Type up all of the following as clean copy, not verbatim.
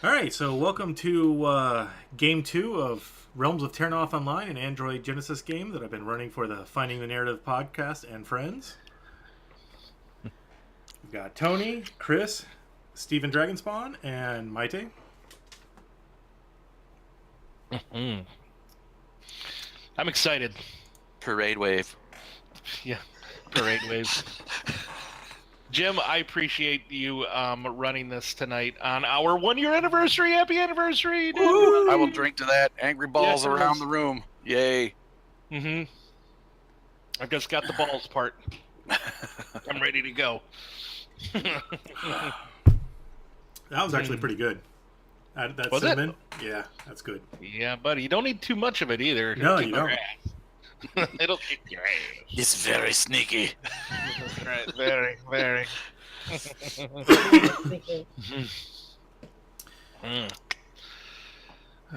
All right, so welcome to game 2 of Realms of Terrinoth Online, an Android Genesys game that I've been running for the Finding the Narrative podcast and friends. We've got Tony, Chris, Stephen Dragonspawn, and Maite. I'm excited. Parade wave. Yeah, parade waves. Jim, I appreciate you running this tonight on our 1-year anniversary. Happy anniversary! I will drink to that. Angry balls Yes. around the room. Yay. Mm-hmm. I just got the balls part. I'm ready to go. That was actually pretty good. That Was cinnamon? Yeah, that's good. Yeah, buddy, you don't need too much of it either. No, It'll you kick your don't. ass. It'll kick your ass. It's very sneaky. Right, very, very.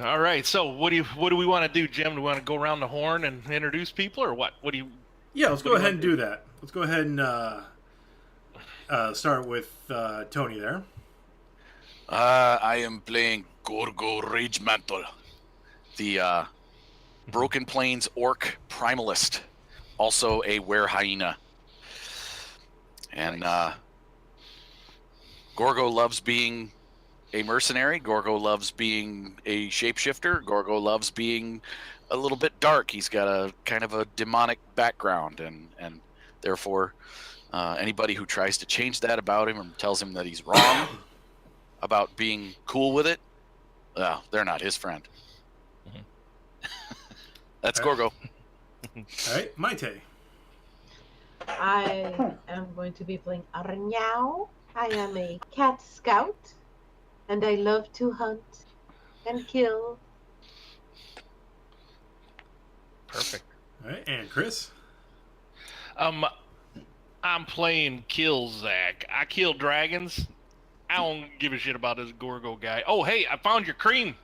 All right, so what do we want to do, Jim? Do we want to go around the horn and introduce people, or what? What do you? Yeah, let's go What do you ahead and want do that. Let's go ahead and start with Tony there. I am playing Gorgo Ragemantle, the Broken Plains Orc Primalist, also a were hyena. And Gorgo loves being a mercenary. Gorgo loves being a shapeshifter. Gorgo loves being a little bit dark. He's got a kind of a demonic background, and therefore anybody who tries to change that about him or tells him that he's wrong about being cool with it, well, they're not his friend. That's Gorgo. All right, Maite. I am going to be playing Arnyao. I am a cat scout, and I love to hunt and kill. Perfect. All right, and Chris. I'm playing Killzak. I kill dragons. I don't give a shit about this Gorgo guy. Oh, hey, I found your cream.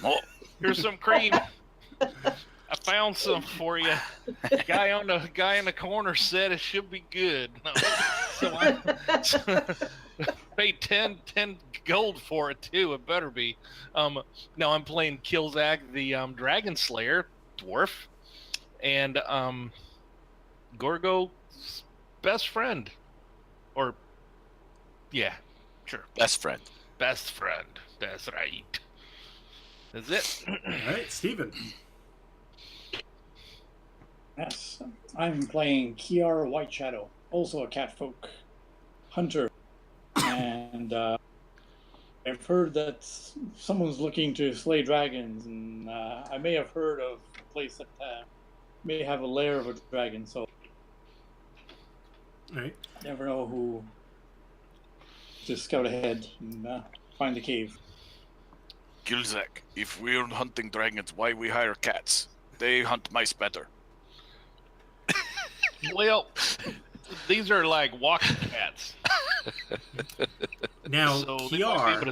Oh, Here's some cream. I found some for you. Guy in the corner said it should be good. So I paid 10 gold for it too. It better be. Now I'm playing Killzak, the Dragon Slayer dwarf, and Gorgo's best friend, or yeah, sure, best friend. best friend. That's right. That's it. All right, Stephen. Yes, I'm playing Kiara White Shadow, also a catfolk hunter, and I've heard that someone's looking to slay dragons, and I may have heard of a place that may have a lair of a dragon, so All right. I never know who to scout ahead and find the cave. Gilzak, if we're hunting dragons, why we hire cats? They hunt mice better. Well, these are like walking cats. Now, So they might be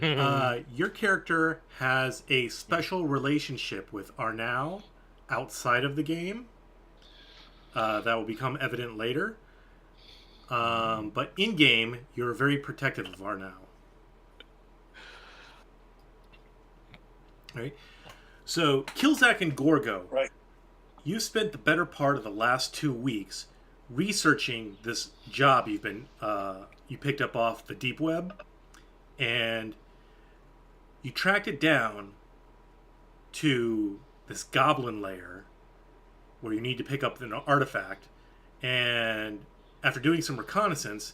able Kiar, your character has a special relationship with Arnau outside of the game. That will become evident later. But in-game, you're very protective of Arnau. Right? So, Killzak and Gorgo, Right. you spent the better part of the last 2 weeks researching this job you picked up off the deep web, and you tracked it down to this goblin lair where you need to pick up an artifact. And after doing some reconnaissance,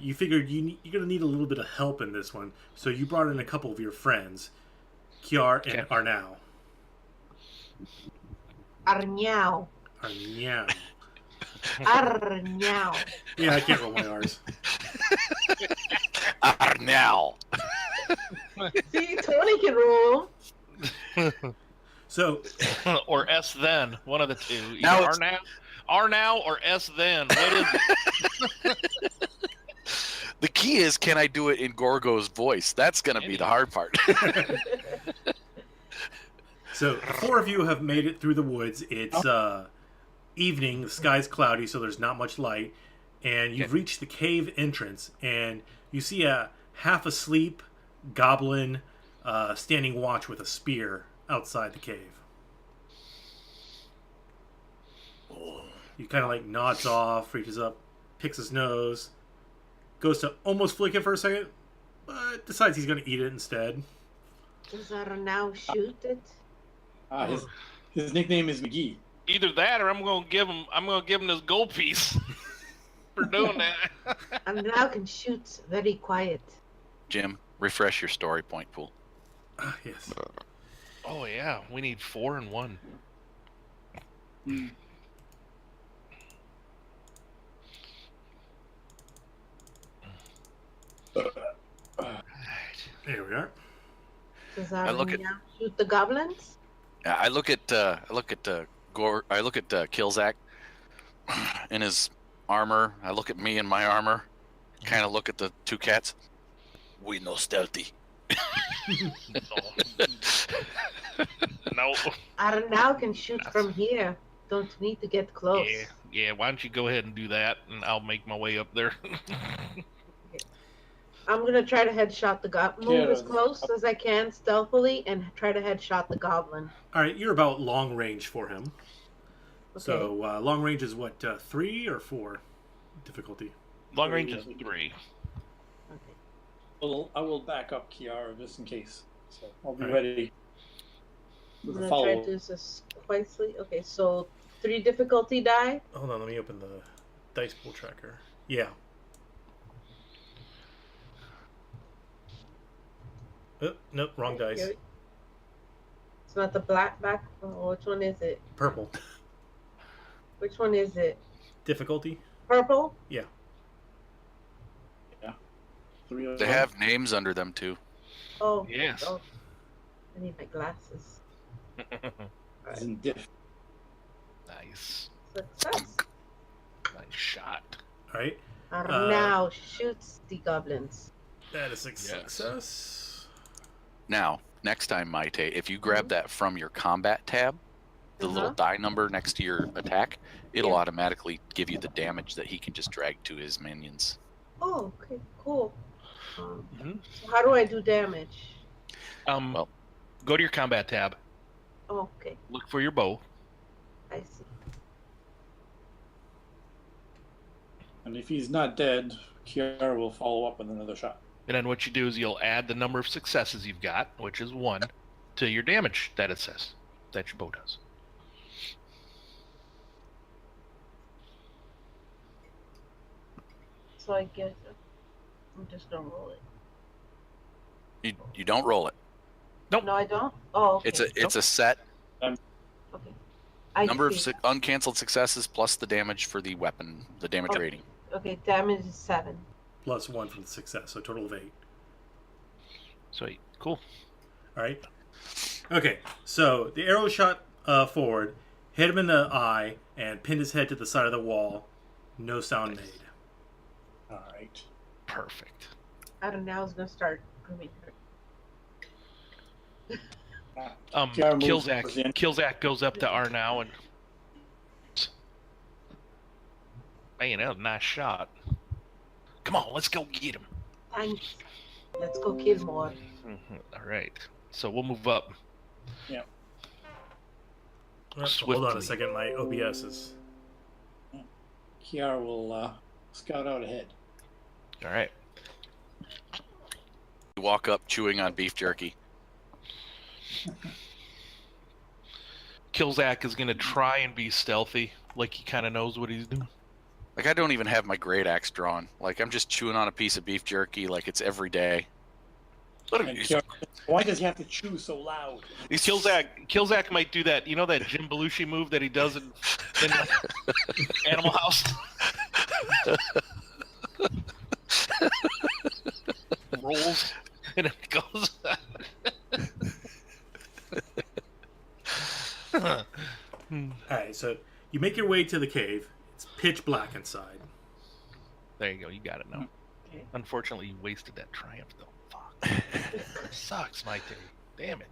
you figured you're going to need a little bit of help in this one, so you brought in a couple of your friends, Kiar and Okay. Arnau. Arnyao. Arnau. Arnyao. Yeah, I can't roll my R's. Arnal. See, Tony can roll. So, or S then, one of the two. Either Now it's- R now or S then. What is it? The key is, can I do it in Gorgo's voice? That's going to be the hard part. So the four of you have made it through the woods. It's evening. The sky's cloudy, so there's not much light. And you've reached the cave entrance, and you see a half asleep goblin standing watch with a spear outside the cave. He kind of like nods off, reaches up, picks his nose, goes to almost flick it for a second, but decides he's going to eat it instead. Does Aranau shoot it? His nickname is McGee. Either that, or I'm gonna give him this gold piece for doing that. Aranau can shoot very quiet. Jim, refresh your story point pool. Yes. Oh yeah, we need 4 and 1. There we are. Does I look Aranau at- shoot the goblins? I look at Kilzak in his armor. I look at me in my armor. Kind of look at the two cats. We no stealthy. No. Aranau can shoot from here. Don't need to get close. Yeah. Why don't you go ahead and do that, and I'll make my way up there. I'm gonna try to headshot the goblin. Move as close as I can stealthily and try to headshot the goblin. All right, you're about long range for him. Okay. So long range is what, 3 or 4 difficulty? Long range is 3. Okay. Well, I will back up Kiara just in case. So I'll be Alright. ready. I'm With gonna a try follow. to do this quietly. Okay, so 3 difficulty die. Hold on, let me open the dice pool tracker. Yeah. Oh, nope, wrong dice. Here- It's not the black back. Oh, which one is it? Purple. Which one is it? Difficulty? Purple? Yeah. 3 of They them. have names under them too. Oh. Yes. Oh. I need my glasses. It's in diff. Nice. Success. Nice shot. All right. Now shoots the goblins. That is a success. Now, next time, Maite, if you grab that from your combat tab, the little die number next to your attack, it'll Yeah. automatically give you the damage that he can just drag to his minions. Oh, okay, cool. Mhm. So how do I do damage? Well- Go to your combat tab. Oh, okay, Look for your bow. I see. And if he's not dead, Kiara will follow up with another shot. And then what you do is you'll add the number of successes you've got, which is 1, to your damage that it says that your bow does. So I guess I'm just gonna roll it. You don't roll it. No, I don't. Oh, okay. It's a set Okay. I number see. of uncanceled successes plus the damage for the weapon, the damage Okay. rating. Okay, damage is 7. Plus 1 from the success, so a total of 8. Sweet. Cool. All right. Okay, so the arrow shot forward, hit him in the eye, and pinned his head to the side of the wall. No sound made. All right. Perfect. Now is gonna start grooming her. Kiara moves towards the end. Kilzak goes up to R now and man, that was a nice shot. Come on, let's go get him. Thanks. Let's go kill more. All right, so we'll move up. Hold on a Swiftly. second, my OBS is... Kiara will scout out ahead. All right. You walk up chewing on beef jerky. Kilzak is gonna try and be stealthy, like he kind of knows what he's doing. Like I don't even have my great axe drawn. Like I'm just chewing on a piece of beef jerky like it's every day. And Kiara, why does he have to chew so loud? Kilzak might do that. You know that Jim Belushi move that he does in Animal House? Rolls and it goes. Alright, so you make your way to the cave. It's pitch black inside. There you go. You got it now. Okay. Unfortunately, you wasted that triumph, though. Fuck. Sucks, my day. Damn it.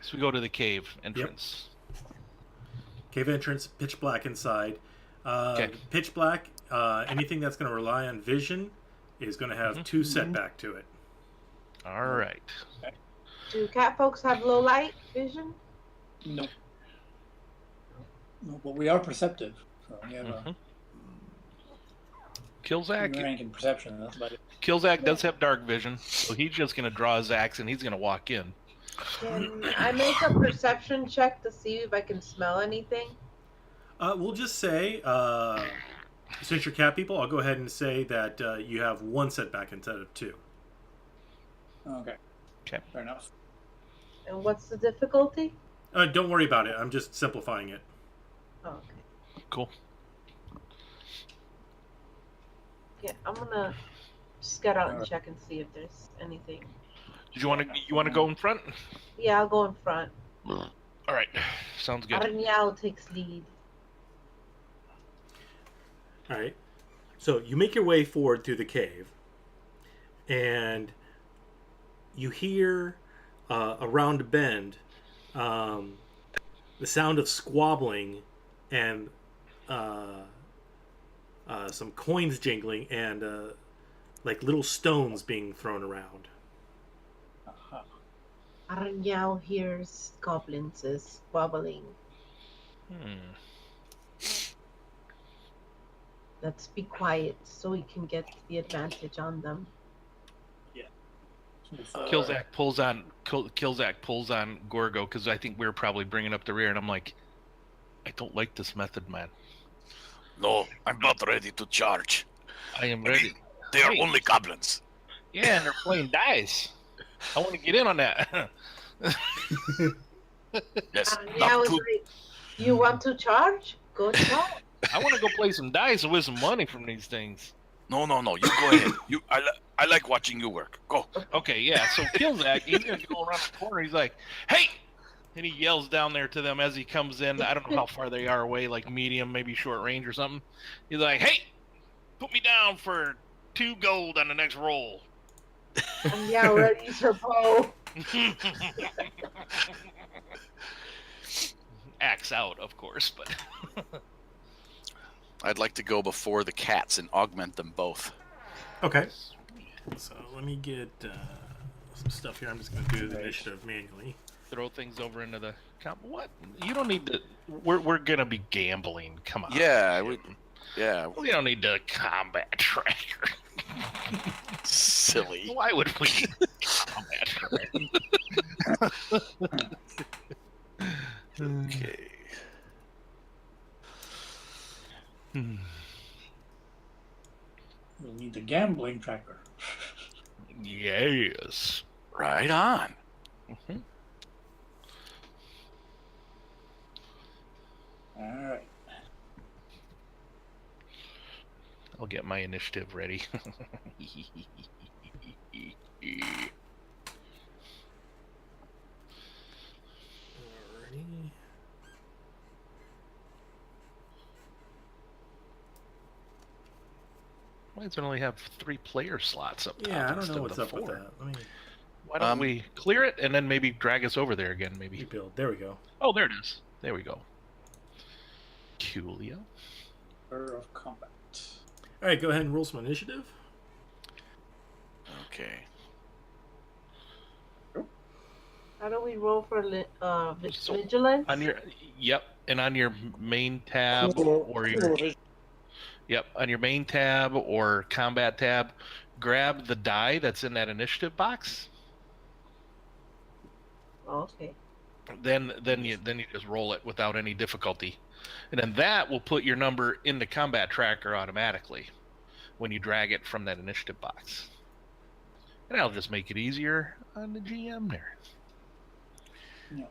So we go to the cave entrance. Cave entrance, pitch black inside. Okay. Pitch black, anything that's going to rely on vision is going to have 2 setback to it. All right. Do cat folks have low light vision? No. No, but we are perceptive. So we have a Killzak. rank in perception. That's about it. Killzak does have dark vision, so he's just going to draw his axe and he's going to walk in. Can I make a perception check to see if I can smell anything? We'll just say, since you're cat people, I'll go ahead and say that you have one setback instead of two. Okay. Okay. Fair enough. And what's the difficulty? Don't worry about it. I'm just simplifying it. Oh, okay. Cool. Yeah, I'm gonna just get out and check and see if there's anything. Did you want to go in front? Yeah, I'll go in front. All right. Sounds good. Arnyao takes lead. All right. So you make your way forward through the cave, and you hear around a bend the sound of squabbling and some coins jingling and like little stones being thrown around. Uh-huh. Arnyao hears goblins is squabbling. Let's be quiet so we can get the advantage on them. Killzak pulls on Gorgo because I think we were probably bringing up the rear, and I'm like, I don't like this method, man. No, I'm not ready to charge. I am ready. They are Hey. only goblins. Yeah, and they're playing dice. I want to get in on that. Yes, Arnyao not is too. like, you want to charge? Go charge. I want to go play some dice and win some money from these things. No. You go ahead. I like watching you work. Go. Okay, yeah. So Killzak, he's gonna go around the corner. He's like, "Hey!" And he yells down there to them as he comes in. I don't know how far they are away, like medium, maybe short range or something. He's like, "Hey, put me down for 2 gold on the next roll." Arnyao readies her bow. Axe out, of course, but I'd like to go before the cats and augment them both. Okay. So let me get some stuff here. I'm just going to do the initiative manually. throw things over into the what? You don't need to. We're gonna be gambling. Come on. Yeah, yeah. We don't need the combat tracker. Silly. Why would we need the combat tracker? Okay. We'll need the gambling tracker. Yes. Right on. Mm-hmm. All right. I'll get my initiative ready. Alrighty. Why does it only have 3 player slots up top? Yeah, I don't instead know of what's the up with 4? that. Let me Why don't we clear it and then maybe drag us over there again? Maybe. rebuild. There we go. Oh, there it is. There we go. Coolio. Order of combat. All right, go ahead and roll some initiative. Okay. How do we roll for So, vigilance? On your and on your main tab or your on your main tab or combat tab, grab the die that's in that initiative box. Okay. Then you just roll it without any difficulty, and then that will put your number in the combat tracker automatically when you drag it from that initiative box, and that'll just make it easier on the GM there. Yeah.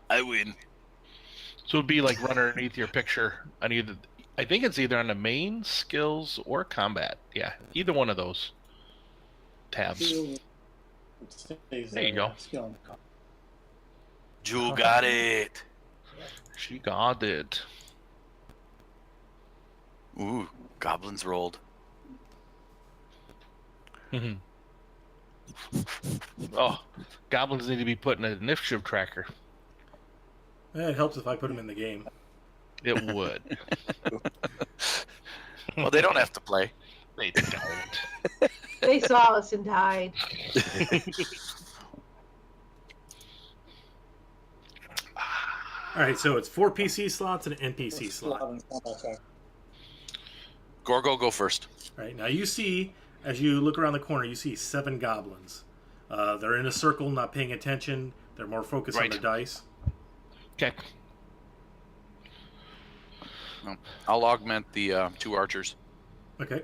I win. So it'd be like run underneath your picture on either. I think it's either on the main, skills, or combat. Yeah, either one of those tabs. There you go. Skill in the combat. You got it. She got it. Ooh, goblins rolled. Oh, goblins need to be put in an initiative tracker. It helps if I put them in the game. It would. Well, they don't have to play. They don't. They saw us and died. All right, so it's 4 PC slots and an NPC slot. All Gorgo, go first. right, now you see, as you look around the corner, you see 7 goblins. They're in a circle, not paying attention. They're more focused on Right. their dice. Okay. I'll augment the 2 archers. Okay.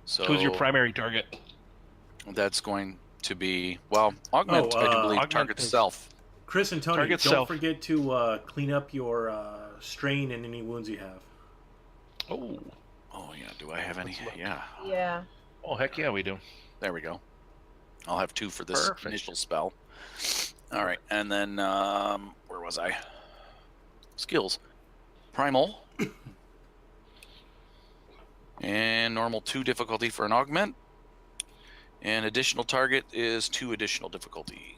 So Who's your primary target? That's going to be, well, augment, I do believe, augment target is- self. Chris and Tony, Target don't self. forget to clean up your strain and any wounds you have. Oh. Oh, yeah, do I have any? Yeah, Yeah. Oh, heck yeah, we do. there we go. I'll have 2 for this Perfect. initial spell. All right, and then, where was I? Skills. Primal. And normal 2 difficulty for an augment. And additional target is 2 additional difficulty.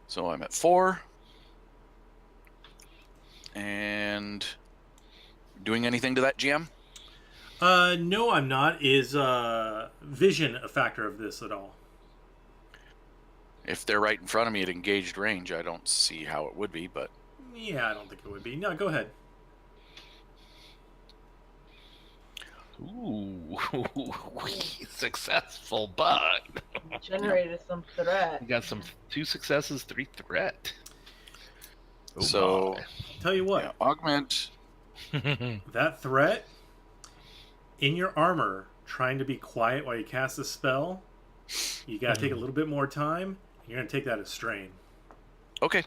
So I'm at 4. And doing anything to that GM? No, I'm not. Is vision a factor of this at all? If they're right in front of me at engaged range, I don't see how it would be, but Yeah, I don't think it would be. No, go ahead. Ooh. Successful, but Generated some threat. we got some 2 successes, 3 threat. Oh, so Tell you what, yeah, augment. my. that threat in your armor, trying to be quiet while you cast a spell, you gotta take a little bit more time. You're gonna take that as strain. Okay.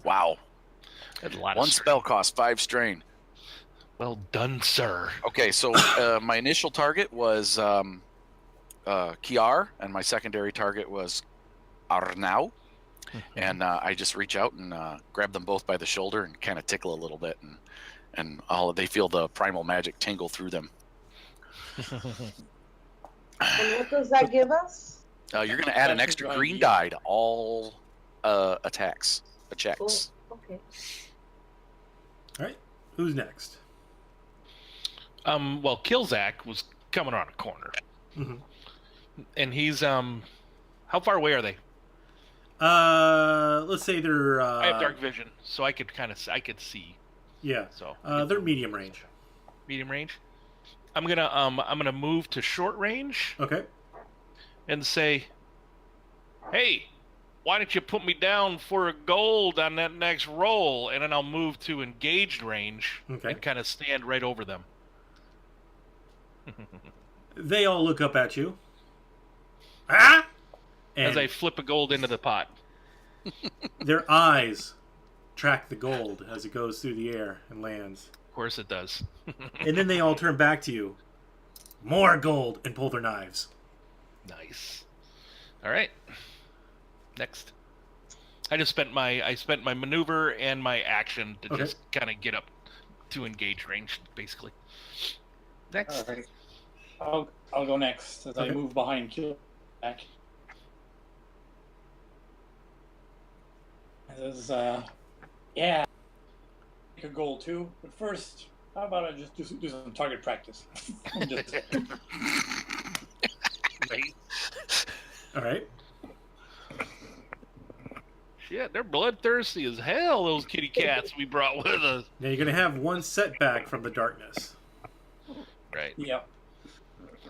Wow. Had a lot 1 of spell costs 5 strain. Well done, sir. Okay, so my initial target was Kiar, and my secondary target was Arnau. And I just reach out and grab them both by the shoulder and kind of tickle a little bit, and they feel the primal magic tingle through them. And what does that give us? You're going to add an extra green die to all attacks, checks. Cool. Okay. All right, who's next? Well, Killzak was coming around a corner, Mhm. and he's how far away are they? Let's say they're. I have dark vision, so I could see. Yeah, So they're medium range. medium range. I'm gonna move to short range Okay. and say, "Hey, why don't you put me down for a gold on that next roll?" And then I'll move to engaged range Okay. and kind of stand right over them. They all look up at you. Ah! And As I flip a gold into the pot. their eyes track the gold as it goes through the air and lands. Of course it does. And then they all turn back to you. More gold, and pull their knives. Nice. All right. Next. I spent my maneuver and my action to Okay. just kind of get up to engage range, basically. Next. All right. I'll go next as I Okay. move behind Kill back. This is yeah. Take a goal too, but first, how about I just do some target practice? Just- Right. All right. Shit, they're bloodthirsty as hell, those kitty cats we brought with us. Now you're going to have 1 setback from the darkness. Right. yeah.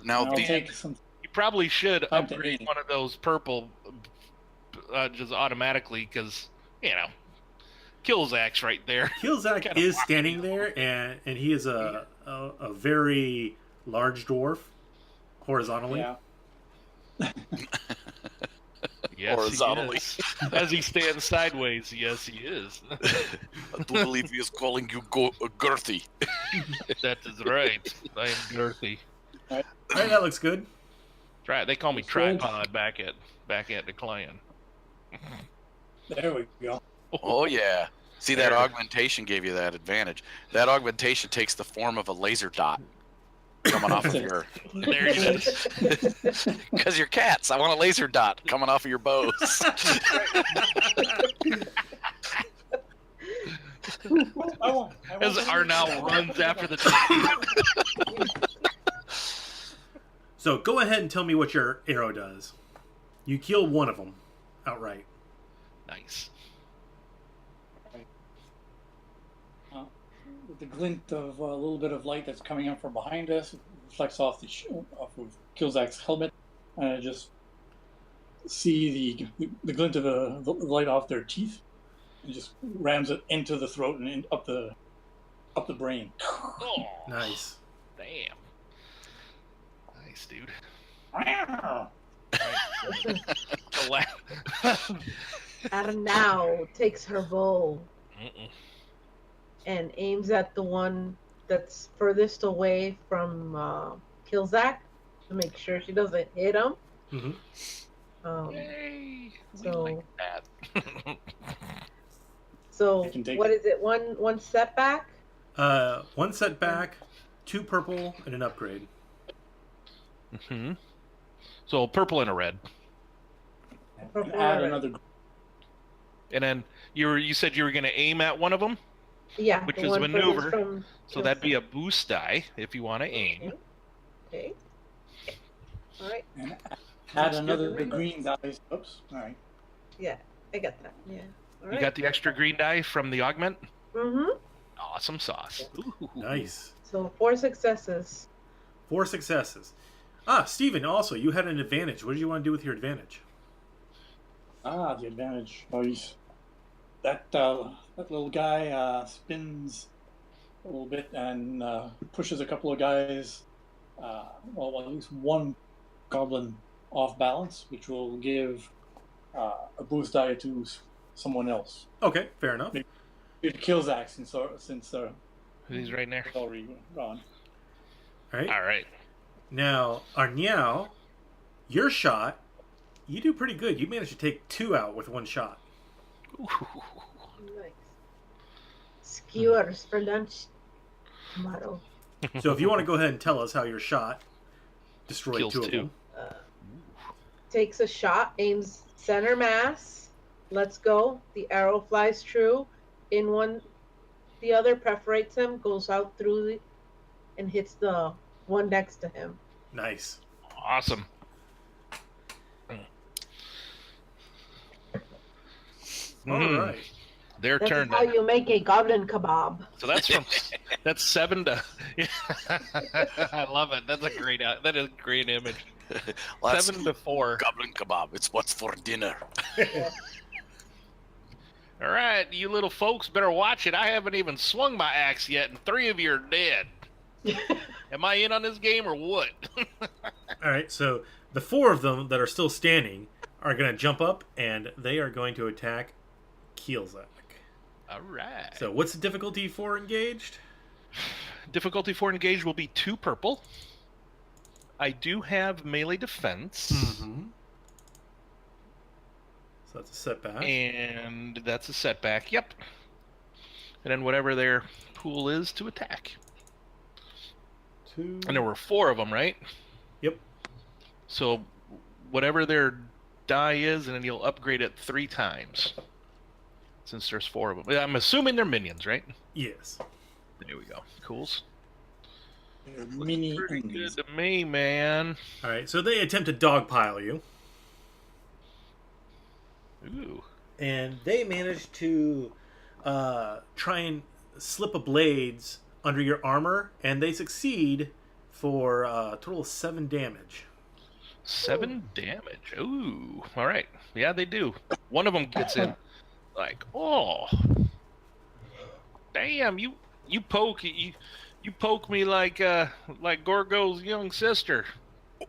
Now, I'll the, take some. You probably should Time to upgrade eat. one of those purple just automatically, because, you know, Killzak's right there. Killzak Kinda is walking standing there, and he is a very large dwarf, horizontally. Yeah. Yes, Horizontally. he is. As he stands sideways, yes, he is. I do believe he is calling you girthy. That is right. I am girthy. All right, that looks good. They call me That's good. tripod back at the clan. There we go. Oh, yeah. See, that There. augmentation gave you that advantage. That augmentation takes the form of a laser dot coming off of your... There it is. Because you're cats. I want a laser dot coming off of your bows. As Arnau runs after the So go ahead and tell me what your arrow does. You kill one of them outright. Nice. With the glint of a little bit of light that's coming up from behind us, it reflects off off of Kilzak's helmet, and I just see the glint of the light off their teeth, and just rams it into the throat and up the brain. Oh, Nice. damn. Nice, dude. Arnau takes her bow and aims at the one that's furthest away from Kilzak to make sure she doesn't hit him. Mm-hmm. Yay! So- We like that. So I can take what it. is it? One setback? One setback, 2 purple, and an upgrade. Mm-hmm. So a purple and a red. And add another. And then you said you were going to aim at one of them, Yeah. which the is one maneuver. furthest from So that'd be Kilzak. a boost die if you want to aim. Okay. All right. And add That's another good. green dice. Oops. All right. Yeah, I got that. Yeah. All You right. got the extra green die from the augment? Mm-hmm. Awesome sauce. Ooh. Nice. So 4 successes. 4 successes. Steven, also, you had an advantage. What did you want to do with your advantage? The advantage. Oh, that little guy spins a little bit and pushes a couple of guys. Well, at least one goblin off balance, which will give a boost die to someone else. Okay, fair enough. It kills Axe since He's right there. it's already gone. All right. All right. Now, Arniao, your shot, you do pretty good. You managed to take 2 out with 1 shot. Ooh. Nice. Skewers for lunch tomorrow. So if you want to go ahead and tell us how your shot destroyed Kills 2 of 2. them. Takes a shot, aims center mass. Let's go. The arrow flies true. In one, the other perforates him, goes out through and hits the one next to him. Nice. Awesome. All Mhm. right. Their That's turn. how you make a goblin kebab. So that's 7 to. I love it. That is a great image. Let's 7 to 4. goblin kebab. It's what's for dinner. All right, you little folks better watch it. I haven't even swung my axe yet, and 3 of you are dead. Am I in on this game or what? All right, so the 4 of them that are still standing are going to jump up, and they are going to attack Keelzak. All right. So what's the difficulty for engaged? Difficulty for engaged will be 2 purple. I do have melee defense, Mm-hmm. So that's a setback. and that's a setback. Yep. And then whatever their pool is to attack. 2. And there were 4 of them, right? Yep. So whatever their die is, and then you'll upgrade it 3 times. Since there's 4 of them. I'm assuming they're minions, right? Yes. There we go. Cools. Mini Pretty good onions. to me, man. All right, so they attempt to dogpile you, Ooh. and they manage to try and slip a blades under your armor, and they succeed for a total of 7 damage. 7 damage. Ooh. All right. Yeah, they do. One of them gets in. Like, oh, damn! You poke me like Gorgo's young sister.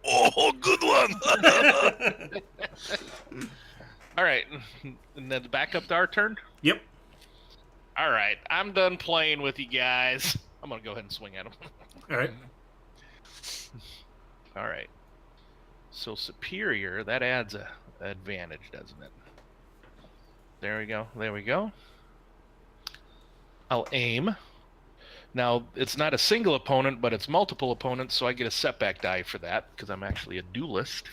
Oh, good one. All right, and then back up to our turn. Yep. All right, I'm done playing with you guys. I'm gonna go ahead and swing at them. All right. All right. So superior, that adds a advantage, doesn't it? There we go. There we go. I'll aim. Now, it's not a single opponent, but it's multiple opponents, so I get a setback die for that, because I'm actually a duelist.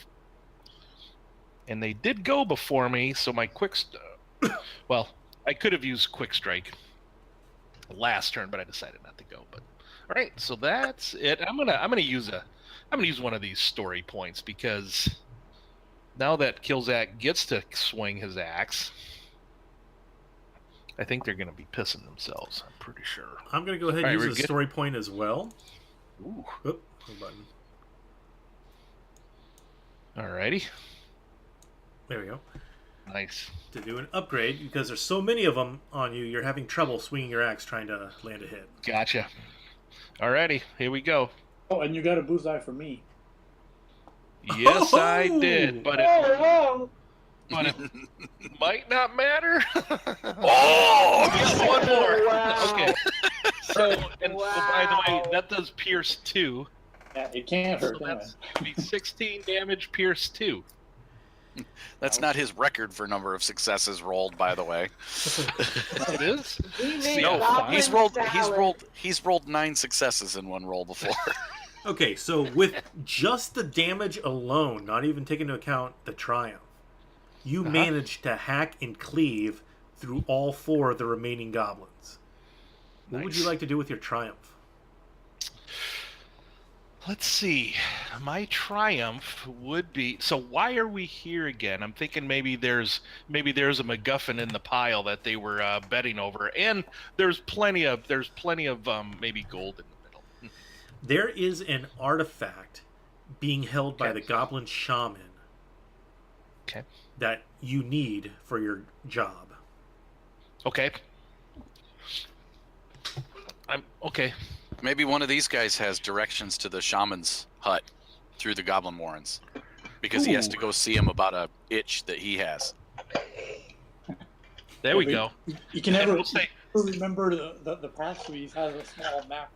And they did go before me, so my well, I could have used quick strike. last turn, but I decided not to go. But all right, so that's it. I'm gonna use one of these story points because now that Kilzak gets to swing his axe, I think they're gonna be pissing themselves. I'm pretty sure. I'm going to go ahead and All right, use a story point as well. Ooh. Oop, wrong button. Alrighty. There we go. Nice. To do an upgrade, because there's so many of them on you, you're having trouble swinging your axe trying to land a hit. Gotcha. Alrighty, here we go. Oh, and you got a bullseye for me. Yes, I did, but Oh, it might not matter. Oh! One more. Wow. Okay. So, and oh, by the way, Wow. that does pierce 2. Yeah, it can't So hurt. can that's it? be 16 damage, pierce 2. That's not his record for number of successes rolled, by the way. It is. We made No, goblin He's rolled 9 successes in one roll before. Okay, so with just the damage alone, not even taking into account the triumph, you managed to hack and cleave through all 4 of the remaining goblins. What would you Nice. like to do with your triumph? Let's see. My triumph would be. So why are we here again? I'm thinking maybe there's a MacGuffin in the pile that they were betting over, and there's plenty of maybe gold in the middle. There is an artifact being held by Okay. the goblin shaman Okay. that you need for your job. Okay. I'm okay. Maybe one of these guys has directions to the shaman's hut through the Goblin Warrens, because he has to Ooh. go see him about a itch that he has. There we go. You can And never we'll say, remember the path, so he has a small map.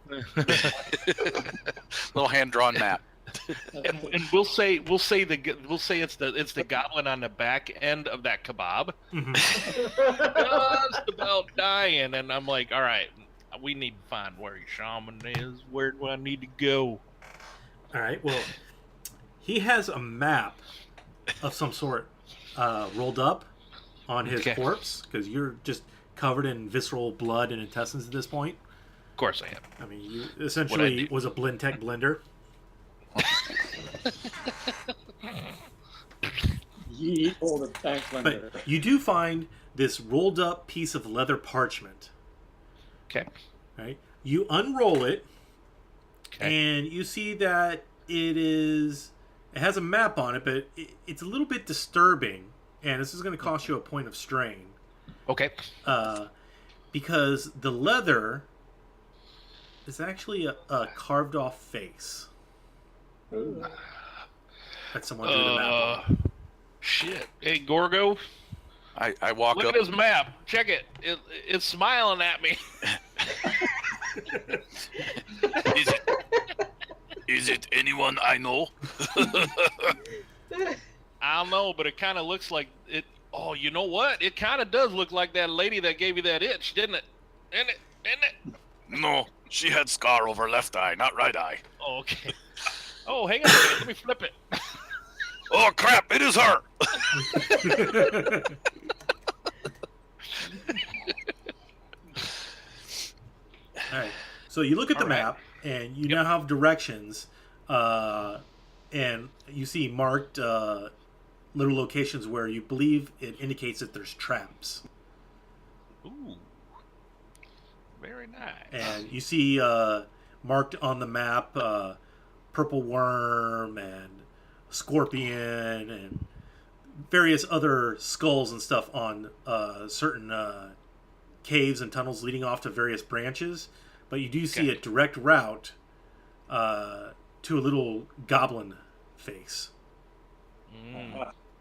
Little hand-drawn map. and we'll say it's the goblin on the back end of that kebab, Mhm. just about dying, and I'm like, all right, we need to find where your shaman is. Where do I need to go? All right, well, he has a map of some sort rolled up on his Okay. corpse, because you're just covered in visceral blood and intestines at this point. Of course I am. I mean, you essentially do? was a Blintech blender. Ye all the tank blender. But you do find this rolled up piece of leather parchment. Okay. Right? You unroll it, Okay. and you see that it has a map on it, but it's a little bit disturbing, and this is going to cost you a point of strain. Okay. Because the leather is actually a carved off face Ooh. that someone drew the map on. Shit. Hey, Gorgo, I walk look up. at this map. Check it. It's smiling at me. Is it anyone I know? I don't know, but it kind of looks like it. Oh, you know what? It kind of does look like that lady that gave you that itch, didn't it? Isn't it? No, she had scar over left eye, not right eye. Oh, okay. Oh, hang on a minute. Let me flip it. Oh crap! It is her. All right. So you look at the All right. map, and you now have directions, and you see marked little locations where you believe it indicates that there's traps. Ooh. Very nice. And you see marked on the map purple worm and scorpion and various other skulls and stuff on certain caves and tunnels leading off to various branches. But you do see Okay. a direct route to a little goblin face.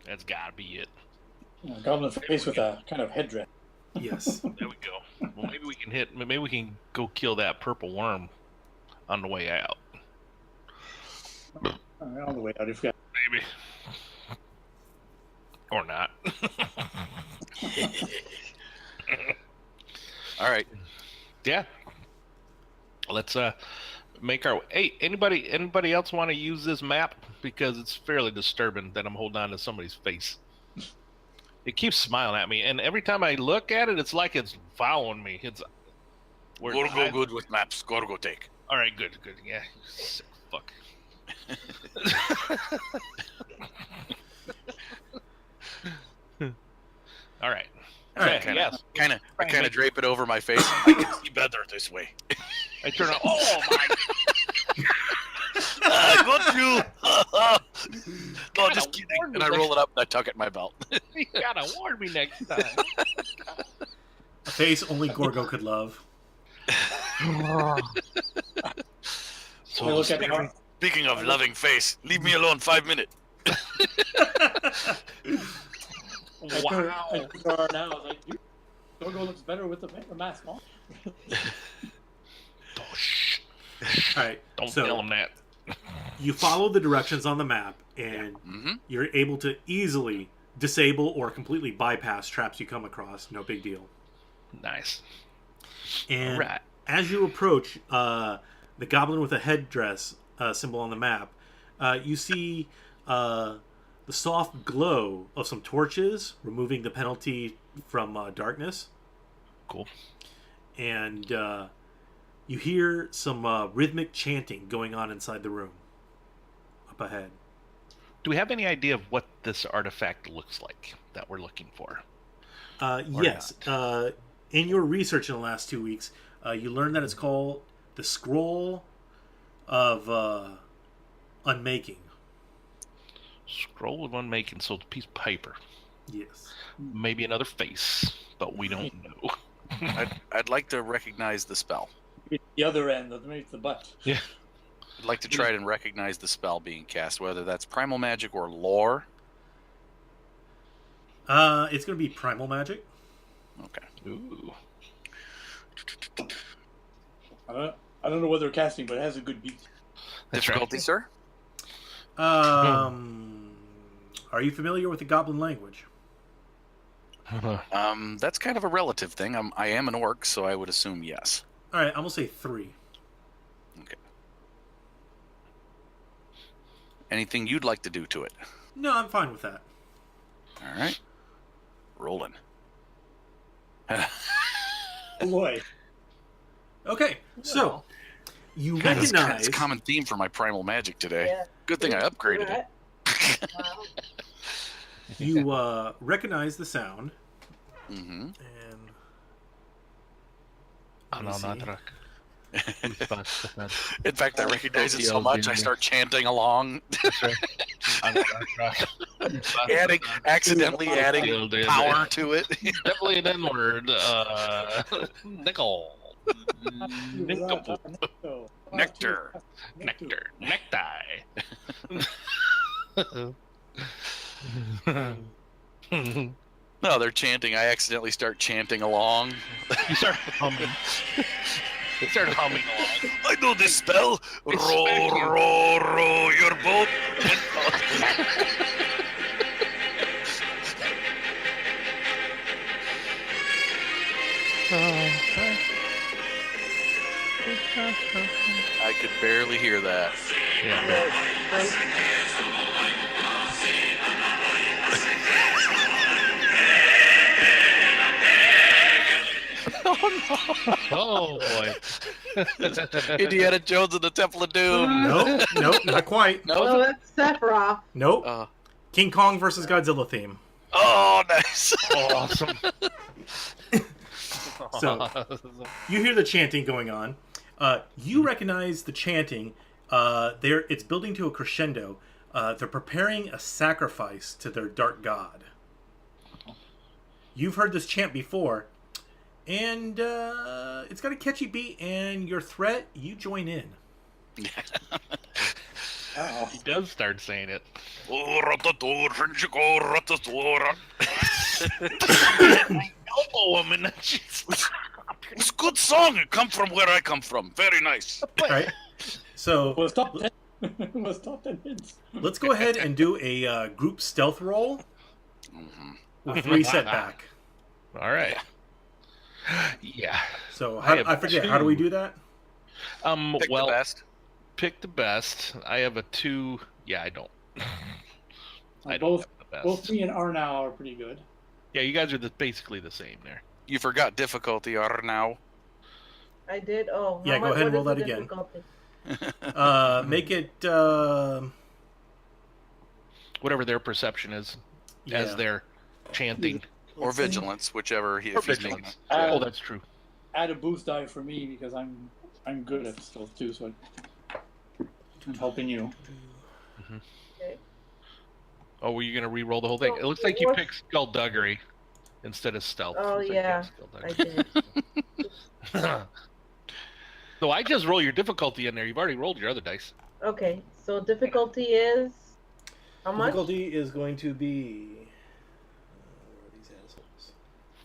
That's gotta be it. Goblin face with a kind of headdress. Yes. There we go. Well, maybe we can maybe we can go kill that purple worm on the way out. On the way out, if you got Maybe. Or not. All right. Yeah. Let's make our. Hey, anybody else want to use this map? Because it's fairly disturbing that I'm holding on to somebody's face. It keeps smiling at me, and every time I look at it, it's like it's following me. Gorgo good with maps. Gorgo take. All right, good. Yeah, you sick fuck. All right. All right. I kind of drape it over my face. I can see better this way. I turn on. Oh my! I got you. No, just kidding. And I roll it up and I tuck it in my belt. You gotta warn me next time. A face only Gorgo could love. I look at Ar- Speaking of loving face, leave me alone 5 minutes. I turn to Ar now. I was like, dude, Gorgo looks better with the mask on. Oh, shh. All right. Don't so tell him that. you follow the directions on the map, and you're able to easily disable or completely bypass traps you come across. No big deal. Nice. And Right. as you approach the goblin with a headdress symbol on the map, you see the soft glow of some torches, removing the penalty from darkness. Cool. And you hear some rhythmic chanting going on inside the room up ahead. Do we have any idea of what this artifact looks like that we're looking for? Yes. In your research in the last 2 weeks, you learned that it's called the Scroll of Unmaking. Scroll of Unmaking, so it's a piece of paper. Yes. Maybe another face, but we don't know. I'd like to recognize the spell. The other end underneath the butt. Yeah. I'd like to try and recognize the spell being cast, whether that's primal magic or lore. It's going to be primal magic. Okay. Ooh. I don't know what they're casting, but it has a good beat. That's Difficulty, right. sir? Are you familiar with the goblin language? That's kind of a relative thing. I am an orc, so I would assume yes. All right, I'm going to say 3. Okay. Anything you'd like to do to it? No, I'm fine with that. All right. Rolling. Boy. Okay, so you It's recognize a common theme for my primal magic today. Yeah. Good thing I upgraded it. Wow. you recognize the sound, Mm-hmm. and let me see. In fact, I recognize it so much, I start chanting along, accidentally adding power to it. Definitely an N-word. Nickel. Nectar. Necktie. No, they're chanting. I accidentally start chanting along. You start humming. You start humming along. I know this spell. It's Row, smacking. row your boat. I could barely hear that. Oh boy. Indiana Jones and the Temple of Doom. Nope, not quite. No. Oh, that's Sephiroth. Nope. King Kong versus Godzilla theme. Oh, nice. Awesome. So you hear the chanting going on. You recognize the chanting. It's building to a crescendo. They're preparing a sacrifice to their dark god. You've heard this chant before, and it's got a catchy beat. And your threat, you join in. Oh. He does start saying it. Elbow him and then she's It's a good song. It come from where I come from. Very nice. Right. So Was top 10. Was top 10 hits. let's go ahead and do a group stealth roll with 3 setback. all right. Yeah. So I have I forget. 2. How do we do that? Pick Well, the best. pick the best. I have a 2. Yeah, I don't. I don't Both, have the best. both me and Arnau are pretty good. Yeah, you guys are basically the same there. You forgot difficulty, or now. I did. Oh, Yeah, go ahead and roll what that is the again. difficulty? Make it. Whatever their perception is, as they're chanting. Or vigilance, whichever Or if he's doing vigilance. that. Oh, that's true. Add a boost die for me because I'm good at stealth too, so I'm helping you. Okay. Oh, were you going to re-roll the whole thing? It looks like you picked skullduggery instead of stealth. Oh, Looks like you yeah, picked I did. skullduggery. So I just roll your difficulty in there. You've already rolled your other dice. Okay, so difficulty is how much? Difficulty is going to be. Where are these assholes?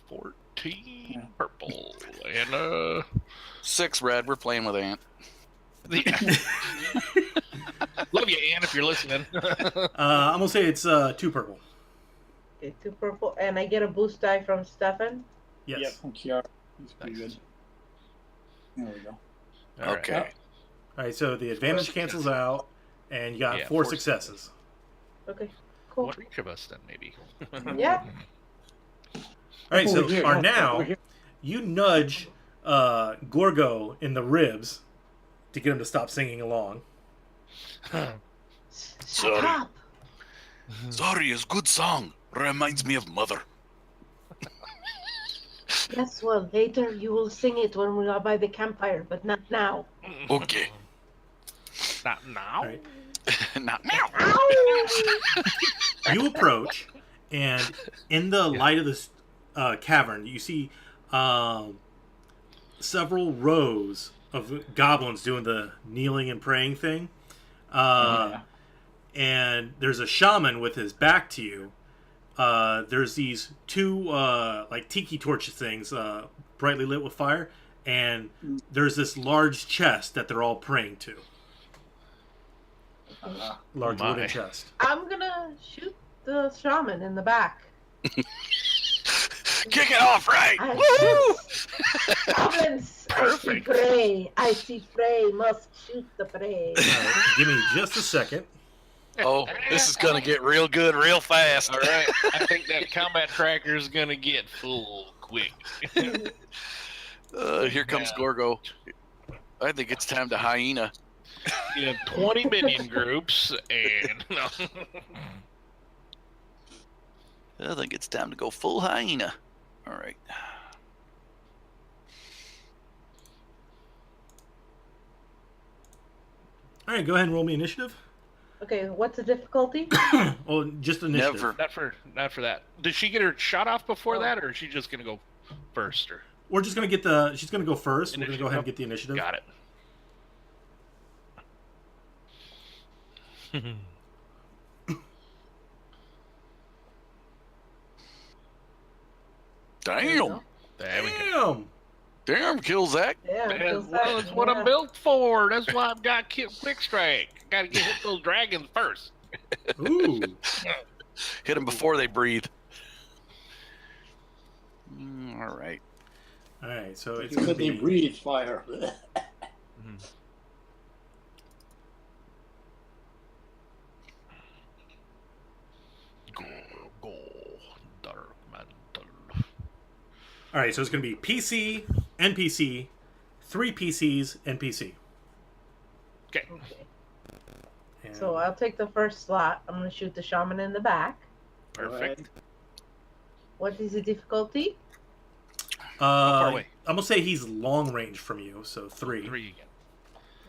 14 purple and 6 red. We're playing with Ant. Love you, Ann, if you're listening. I'm gonna say it's 2 purple. Okay, 2 purple, and I get a boost die from Stefan. Yes. Yeah, from Kiara. He's pretty Nice. good. There we go. All Okay. right. All right, so the advantage cancels out, and you got Yeah, 4 4 successes. Okay, cool. One for each of us, then, maybe. Yeah. All right, so Over here, are no, now over here. you nudge Gorgo in the ribs to get him to stop singing along. Shut Sorry. up. Sorry, is good song. Reminds me of mother. Yes, well, later you will sing it when we are by the campfire, but not now. Okay. Not now. All right. Not now. You approach, and in the light of this cavern, you see several rows of goblins doing the kneeling and praying thing. And there's a shaman with his back to you. There's these 2 like tiki torch things, brightly lit with fire, and there's this large chest that they're all praying to. Large My. wooden chest. I'm gonna shoot the shaman in the back. Kick it off right. I shoot goblins. Perfect. I see prey. Must shoot the prey. All right, give me just a second. Oh, this is gonna get real good real fast. All right. I think that combat tracker is going to get full quick. Here comes Gorgo. I think it's time to hyena. In 20 minion groups, and I think it's time to go full hyena. All right. All right, go ahead and roll me initiative. Okay, what's the difficulty? Oh, just initiative. Never. not for that. Did she get her shot off before that, or is she just going to go first? Or We're just gonna get she's gonna go first. We're gonna go ahead and get the initiative. got it. Damn. There we go. Damn. Damn, Killzak. Yeah, Well, that's what I'm built for. That's why I've got quick strike. Got to get hit those dragons first. Ooh. Hit them before they breathe. All right. All right, so it's You gonna said they be breathe fire. Go, dark mantle. all right. So it's gonna be PC, NPC, 3 PCs, NPC. Okay. Okay. And So I'll take the first slot. I'm gonna shoot the shaman in the back. Perfect. What is the difficulty? How far away? I'm gonna say he's long range from you, so 3. 3 again.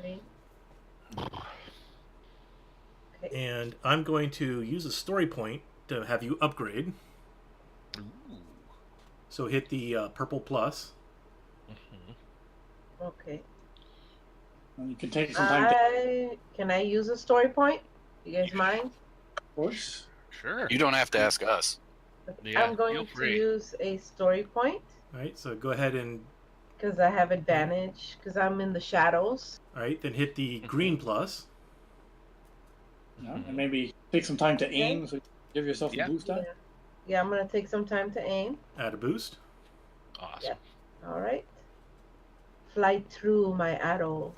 3. Okay. And I'm going to use a story point to have you upgrade. Ooh. So hit the purple plus. Okay. And you can take some time to, Can I use a story point? You guys mind? of course. Sure. You don't have to ask us. Okay, Yeah, I'm going feel to free. use a story point All right, so go ahead and because I have advantage because I'm in the shadows. all right, then hit the green plus. Yeah, and maybe take some time to aim, so you give yourself Yeah. a boost die. Yeah, I'm gonna take some time to aim. Add a boost. Awesome. All right. Fly through my arrow.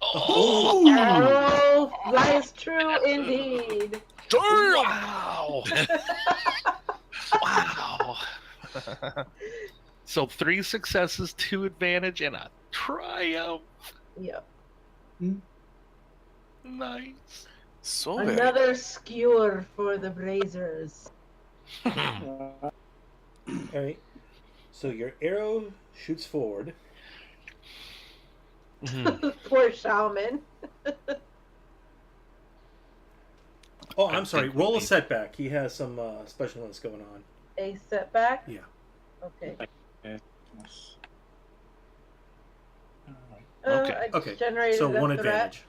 Oh! Arrow flies true indeed. Wow! Wow! So 3 successes, 2 advantage, and a triumph. Yep. Nice. So very Another skewer for the Brazers. Uh, All right. So your arrow shoots forward. Poor shaman. Oh, I I'm sorry. think Roll a we- setback. He has some special ones going on. A setback? Yeah. Okay. yes. Okay. I Okay. generated So a one threat. advantage.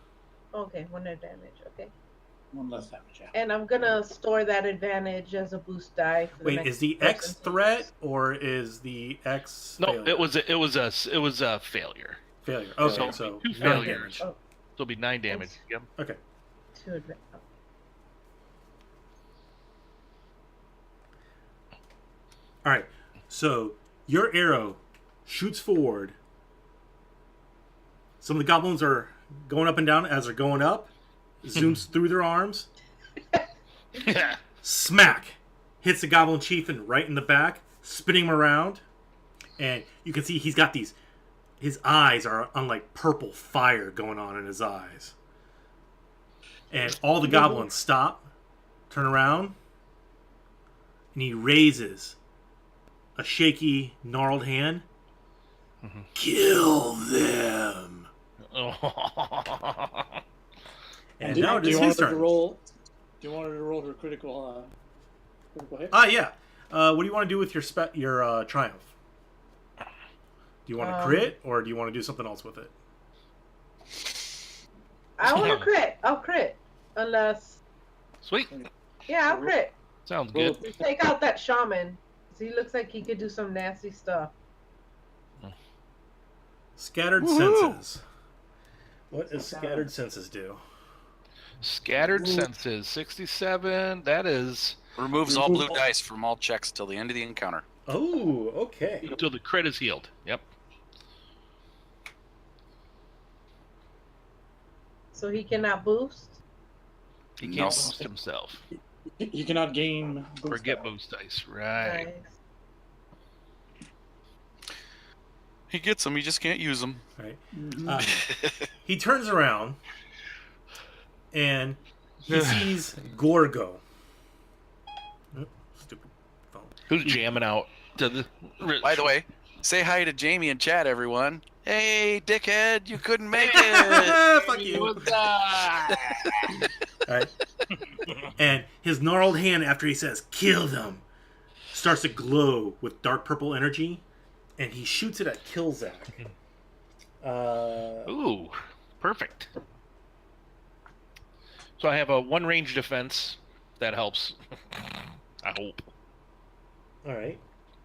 Okay, 1 advantage. Okay. One less damage. Yeah. And I'm gonna store that advantage as a boost die for the Wait, next is the person X to threat use. or is the X No, failure? it was a failure. failure. Okay, So so 2 9 failures. damage. Oh. So it'll be 9 damage. Yep. Okay. 2 advantage. Oh. All right. So your arrow shoots forward. Some of the goblins are going up and down as they're going up. Zooms through their arms. Smack! Hits the goblin chieftain right in the back, spinning him around. And you can see he's got these. His eyes are on like purple fire going on in his eyes. And all the goblins stop, turn around, and he raises a shaky, gnarled hand. Kill them! And do, now it do is you want his her to turn. roll? Do you want her to roll her critical hit? Yeah. What do you want to do with your triumph? Do you want to crit, or do you want to do something else with it? I want to crit. I'll crit. Unless. Sweet. Yeah, I'll crit. Sounds Roll good. Just take out that shaman. 'Cause he looks like he could do some nasty stuff. Scattered Woohoo! senses. What does scattered senses do? Scattered senses, 67. That is removes all blue dice from all checks till the end of the encounter. Oh, okay. until the crit is healed. Yep. So he cannot boost? He No. can't boost himself. You cannot gain boost Or get die. boost dice. Right. Nice. He gets them, he just can't use them. Right. Mhm. He turns around and he sees Gorgo. Oh, stupid phone. Who's jamming out to the. By the way, say hi to Jamie and chat, everyone. Hey, dickhead, you couldn't make it. Fuck you. What's up? Right. And his gnarled hand, after he says, kill them, starts to glow with dark purple energy, and he shoots it at Killzak. Ooh, perfect. So I have a 1 range defense. That helps. I hope. Alright.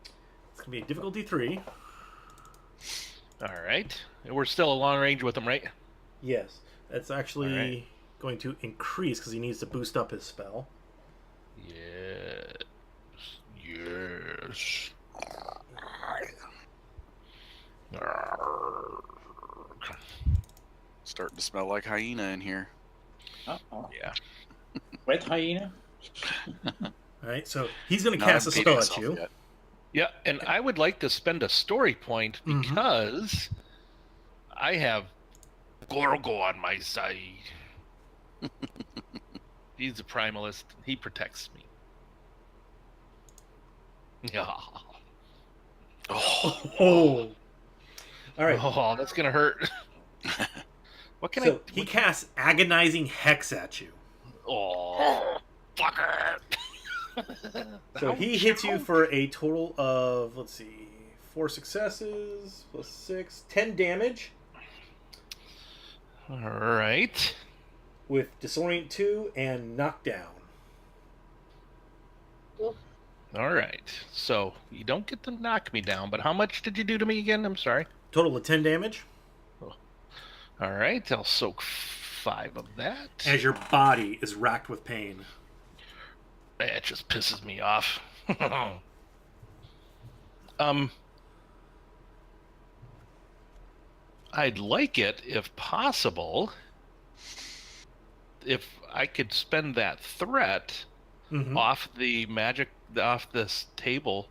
It's going to be a difficulty 3. All right. And we're still a long range with him, right? Yes. That's actually Alright. going to increase because he needs to boost up his spell. Yes. Yes. Starting to smell like hyena in here. Uh-oh. Yeah. Wet hyena. Alright, so he's going to Not cast a unpaid spell at myself you. yet. Yeah, and I would like to spend a story point Mhm. because I have Gorgo on my side. He's a primalist. He protects me. Yeah. Oh, Oh! Alright, Oh, that's gonna hurt. What can so he casts Agonizing Hex at you. Oh, fucker! So he hits you for a total of, let's see, 4 successes plus 6, 10 damage All right. with Disorient 2 and Knockdown. Oof. All right. So you don't get to knock me down, but how much did you do to me again? I'm sorry. Total of 10 damage All right. I'll soak 5 of that. as your body is racked with pain. That just pisses me off. I'd like it, if possible, if I could spend that threat Mhm. off the magic, off this table,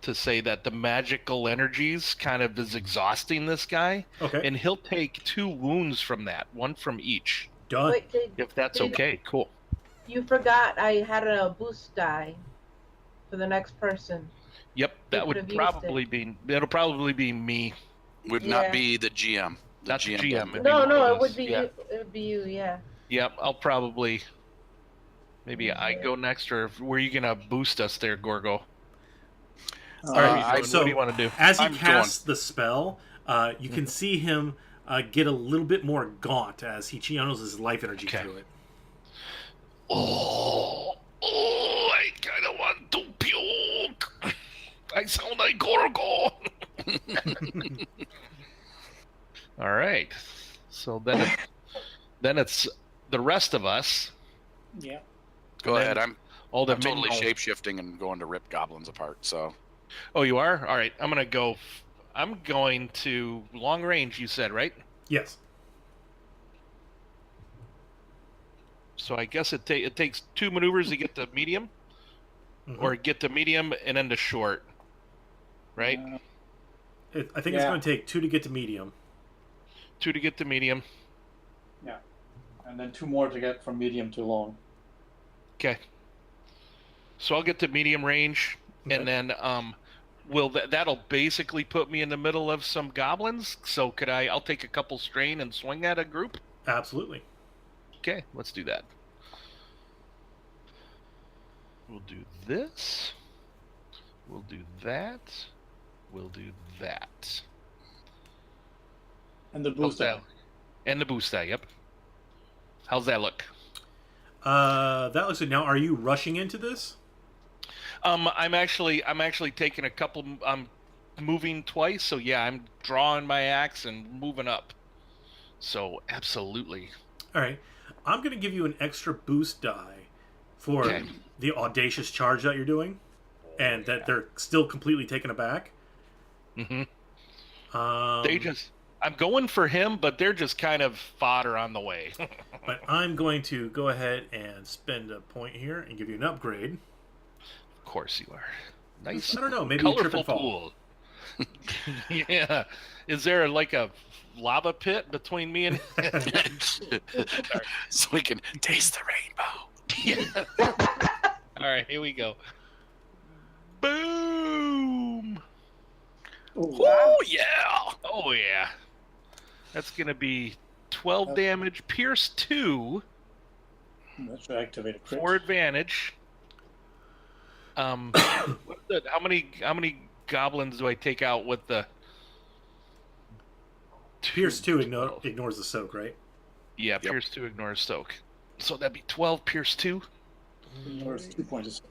to say that the magical energies kind of is exhausting this guy, Okay. and he'll take 2 wounds from that, 1 from each. Done. Wait, If that's okay, cool. you forgot I had a boost die for the next person. Yep, that would could've used probably be. It'll probably be me. Would Yeah. not be the GM. The Not the GM. doesn't- It'd be No, one no, of it us. would be Yeah. you. It would be you. Yeah. Yep, I'll probably. Maybe I Mm-hmm. go next, or were you gonna boost us there, Gorgo? All right. What So do you want to do? as he I'm casts the spell, you can see him get a little bit more gaunt as he channels his life energy Okay. through it. Oh, I kind of want to puke. I sound like Gorgo. All right. So then it's the rest of us. Yeah. Go And ahead. then all the I'm totally minions- shape-shifting and going to rip goblins apart. So Oh, you are? All right. I'm going to long range. You said, right? Yes. So I guess it takes 2 maneuvers to get to medium, Mhm. or get to medium and then to short, right? I think it's Yeah. going to take 2 to get to medium. 2 to get to medium. And then 2 more to get from medium to long. Okay. So I'll get to medium range, Okay. and then that'll basically put me in the middle of some goblins. So I'll take a couple strain and swing at a group. Absolutely. Okay, let's do that. We'll do this. We'll do that. We'll do that. And the How's boost that? And the boost die, yep. How's that look? That looks good. Now, are you rushing into this? I'm actually taking a couple. I'm moving twice, so yeah, I'm drawing my axe and moving up. So absolutely. All right. I'm going to give you an extra boost die for Okay. the audacious charge that you're doing, and that they're still completely taken aback. Mm-hmm. Um, I'm going for him, but they're just kind of fodder on the way. But I'm going to go ahead and spend a point here and give you an upgrade. Of course you are. Nice. I don't know, maybe a trip Colorful and fall. pool. Yeah. Is there like a lava pit between me and? so we can taste the rainbow. All right, here we go. Boom! Oh, Oh yeah! Oh yeah. That's gonna be 12 damage, pierce 2 that should activate a crit. for advantage. How many goblins do I take out with the Pierce 2 ignores the soak, right? Yeah, Yep. pierce 2 ignores soak. So that'd be 12 pierce 2. Ignores 2 points.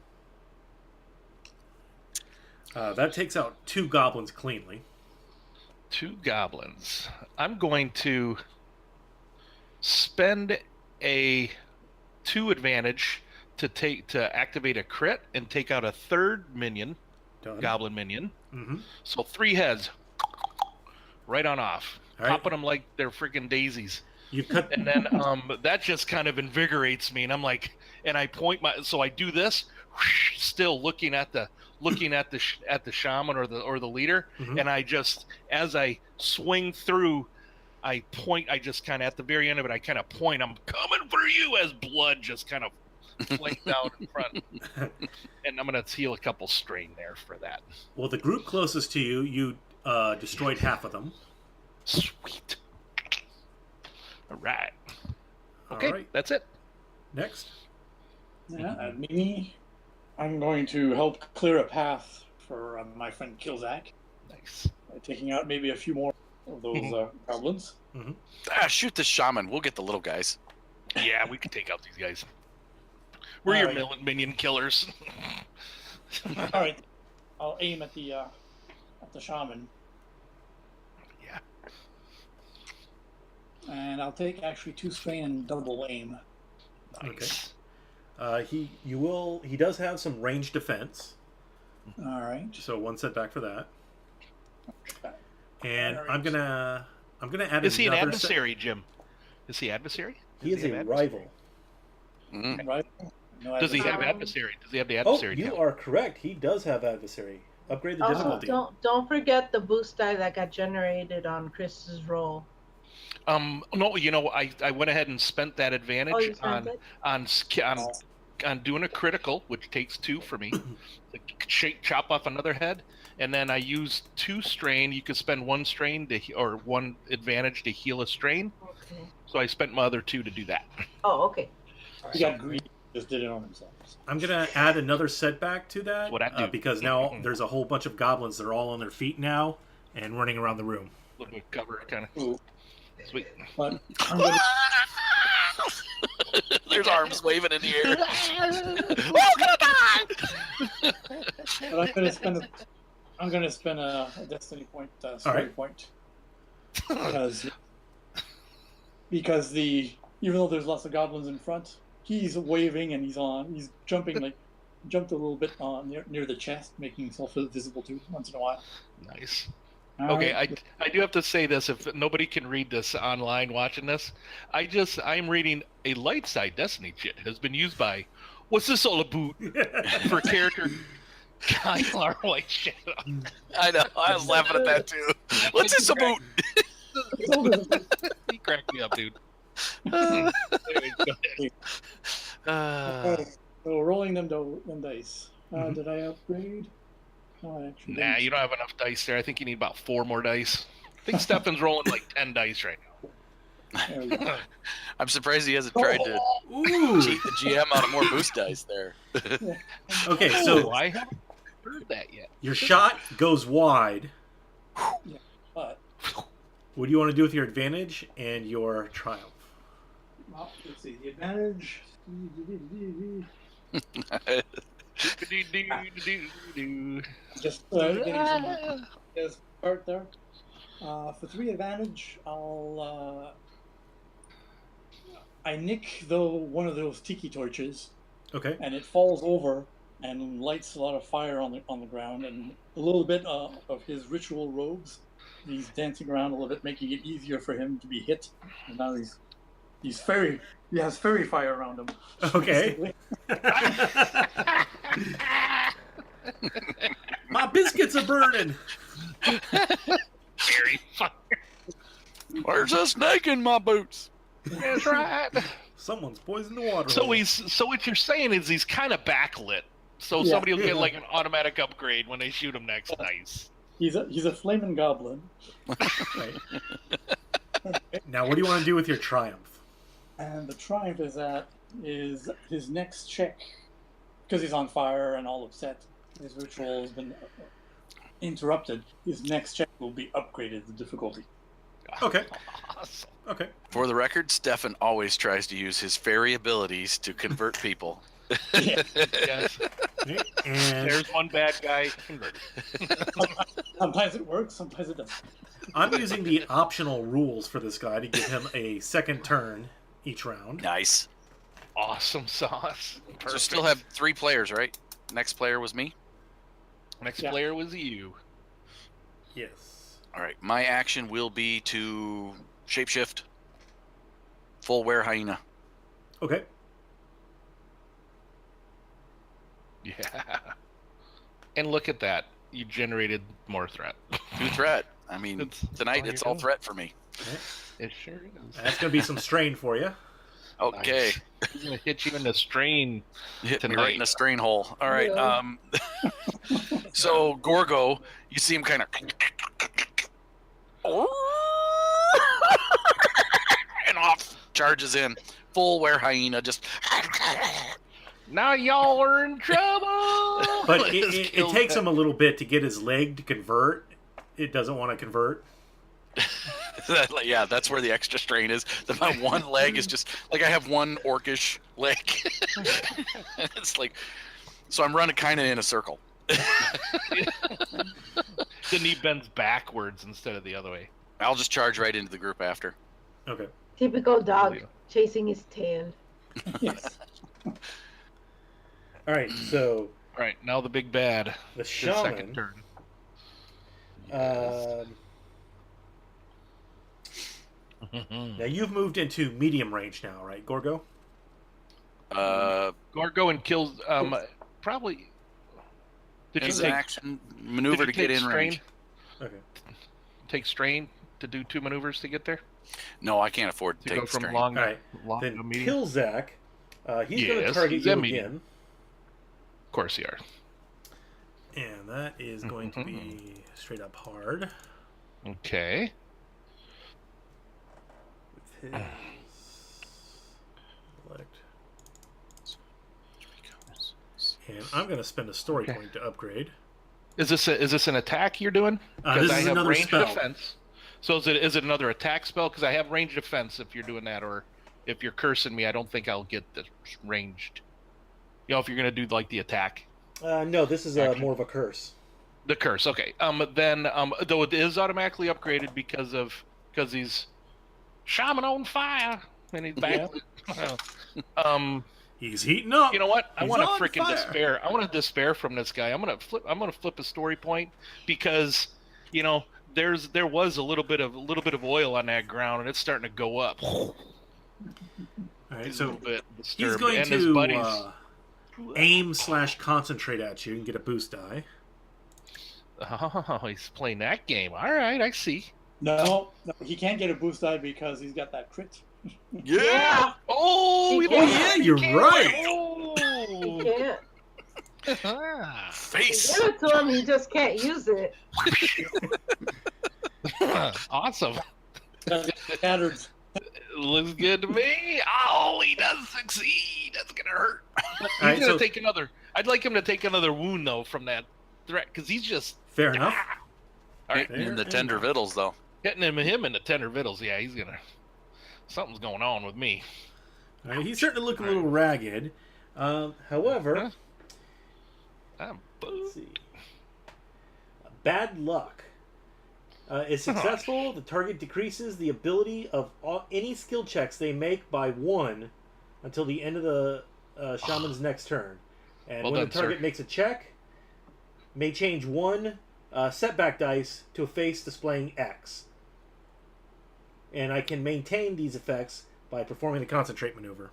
That takes out 2 goblins cleanly. 2 goblins. I'm going to spend a 2 advantage to activate a crit and take out a 3rd minion, Done. goblin minion. Mm-hmm. So 3 heads, right on off, All right. popping them like they're freaking daisies. You've cut. And then that just kind of invigorates me, and I'm like, and I point so I do this, still looking at the shaman or the leader, Mhm. and I just, as I swing through, I point. I just kind of at the very end of it, I kind of point. I'm coming for you, as blood just kind of flakes out in front, and I'm gonna heal a couple strain there for that. Well, the group closest to you, you destroyed half of them. Sweet. All right. Okay, All right. that's it. Next. Yeah, and me, I'm going to help clear a path for my friend Kilzak Nice. by taking out maybe a few more of those goblins. Shoot the shaman. We'll get the little guys. Yeah, we can take out these guys. We're your Alright. minion killers. All right, I'll aim at the shaman. Yeah. And I'll take actually 2 strain and double aim. Nice. He does have some range defense, All right. so 1 setback for that. Okay. And Alright. I'm gonna add Is he an another adversary, Jim? Is he adversary? He is he a have rival. Mhm. Right. No Does he have Um, adversary? Does he have the Oh, adversary? you count? are correct. He does have adversary. Upgrade the Also, difficulty. don't forget the boost die that got generated on Chris's roll. No, I went ahead and spent that advantage Oh, you spent it? on doing a critical, which takes 2 for me. Chop off another head, and then I used 2 strain. You could spend 1 strain or 1 advantage to heal a strain. Okay. So I spent my other 2 to do that. Oh, okay. He got greedy. Just did it on himself. I'm gonna add another setback to that What I do. because now there's a whole bunch of goblins that are all on their feet now and running around the room. A little bit of cover, kind of. Ooh. Sweet. But I'm gonna, There's arms waving in the air. but I'm gonna spend a destiny point, story right. point, because even though there's lots of goblins in front, he's waving and he's jumping jumped a little bit near the chest, making himself visible too once in a while. Nice. All Okay, right. I do have to say this. If nobody can read this online watching this, I'm reading a light side Destiny chit has been used by. What's this all about? For character Kylar White Shadow. I know. I was laughing at that too. What's this about? He cracked me up, dude. Anyways, go ahead. Okay, so rolling them dice. Did I upgrade? No, I actually Nah, didn't. you don't have enough dice there. I think you need about 4 more dice. I think Stefan's rolling like 10 dice right There we go. now. I'm surprised he hasn't tried to Ooh. cheat the GM out of more boost dice there. Okay, Oh, so I haven't heard that yet. your shot goes wide. But What do you want to do with your advantage and your triumph? well, let's see. The advantage. Just getting some part there. For 3 advantage, I nick one of those tiki torches, Okay. and it falls over and lights a lot of fire on the ground, and a little bit of his ritual robes. He's dancing around a little bit, making it easier for him to be hit. And now he has fairy fire around him. Okay. My biscuits are burning. Very fun. Where's a snake in my boots? That's right. Someone's poisoned the water. So hole. so what you're saying is he's kind of backlit. So Yeah. somebody will get like an automatic upgrade when they shoot him next. Nice. He's a flaming goblin. Right. Now, what do you want to do with your triumph? And the triumph is his next check, because he's on fire and all upset. His ritual has been interrupted. His next check will be upgraded the difficulty. Okay. Awesome. Okay. For the record, Stefan always tries to use his fairy abilities to convert people. Yeah. Yes. And There's one bad guy converted. Sometimes it works, sometimes it doesn't. I'm using the optional rules for this guy to give him a second turn each round. Nice. Awesome sauce. So Perfect. still have 3 players, right? Next player was me. Next Yeah. player was you. Yes. All right. My action will be to shapeshift. Full wear hyena. Okay. Yeah. And look at that. You generated more threat. 2 threat. I mean, It's- tonight there you it's all go. threat for me. It sure is. That's going to be some strain for you. Okay. Nice. He's gonna hit you in the strain. Hit me Tonight. right in a strain hole. All right. Yeah. So Gorgo, you see him kind of and off charges in full wear hyena. Just Now y'all are in trouble. But Just it killed takes that. him a little bit to get his leg to convert. It doesn't want to convert. yeah, that's where the extra strain is. That my one leg is just like I have one orcish leg. It's like so I'm running kind of in a circle. The knee bends backwards instead of the other way. I'll just charge right into the group after. Okay. Typical dog chasing his tail. Yes. All right. So All right, now the big bad. the His second shaman. turn. Now you've moved into medium range now, right, Gorgo? Uh, Gorgo and kills probably. Did you As take an action maneuver to get in range. Okay. Take strain to do 2 maneuvers to get there? No, I can't afford to To take go from strain. long All right. to Then medium? kill Zach. He's going to Yes, target he's you a medium. again. Of course you are. And that is going to be straight up hard. Okay. With his select. And I'm going to spend a story Okay. point to upgrade. Is this an attack you're doing? This I is have another ranged spell. defense. So is it another attack spell? Because I have ranged defense if you're doing that, or if you're cursing me, I don't think I'll get the ranged. You know, if you're gonna do like the attack. No, this is Action. more of a curse. The curse, okay. Then though it is automatically upgraded because he's shaman on fire and he's back. He's heating up. You know what? I He's want to on freaking fire. despair. I want to despair from this guy. I'm gonna flip a story point because you know there was a little bit of oil on that ground and it's starting to go up. All right, He's a so little bit he's disturbed. going And his to buddies. aim/concentrate at you and get a boost die. Oh, he's playing that game. All right, I see. No, he can't get a boost die because he's got that crit. Yeah. Oh, He he can't. Yeah, you're right. He Oh. can't. Face. Give it to him. He just can't use it. Awesome. Scattered. Looks good to me. Oh, he does succeed. That's gonna hurt. He's right, gonna so- take another. I'd like him to take another wound though from that threat because he's just Fair enough. all right. In the tender vittles, though. Hitting him in the tender vittles. Yeah, he's gonna. Something's going on with me. All right, he's starting to look a little ragged. However, I'm let's see. Bad luck. Is successful, the target decreases the ability of any skill checks they make by 1 until the end of the shaman's next turn. And Well when done, the target sir. makes a check, may change 1 setback dice to a face displaying X. And I can maintain these effects by performing the concentrate maneuver.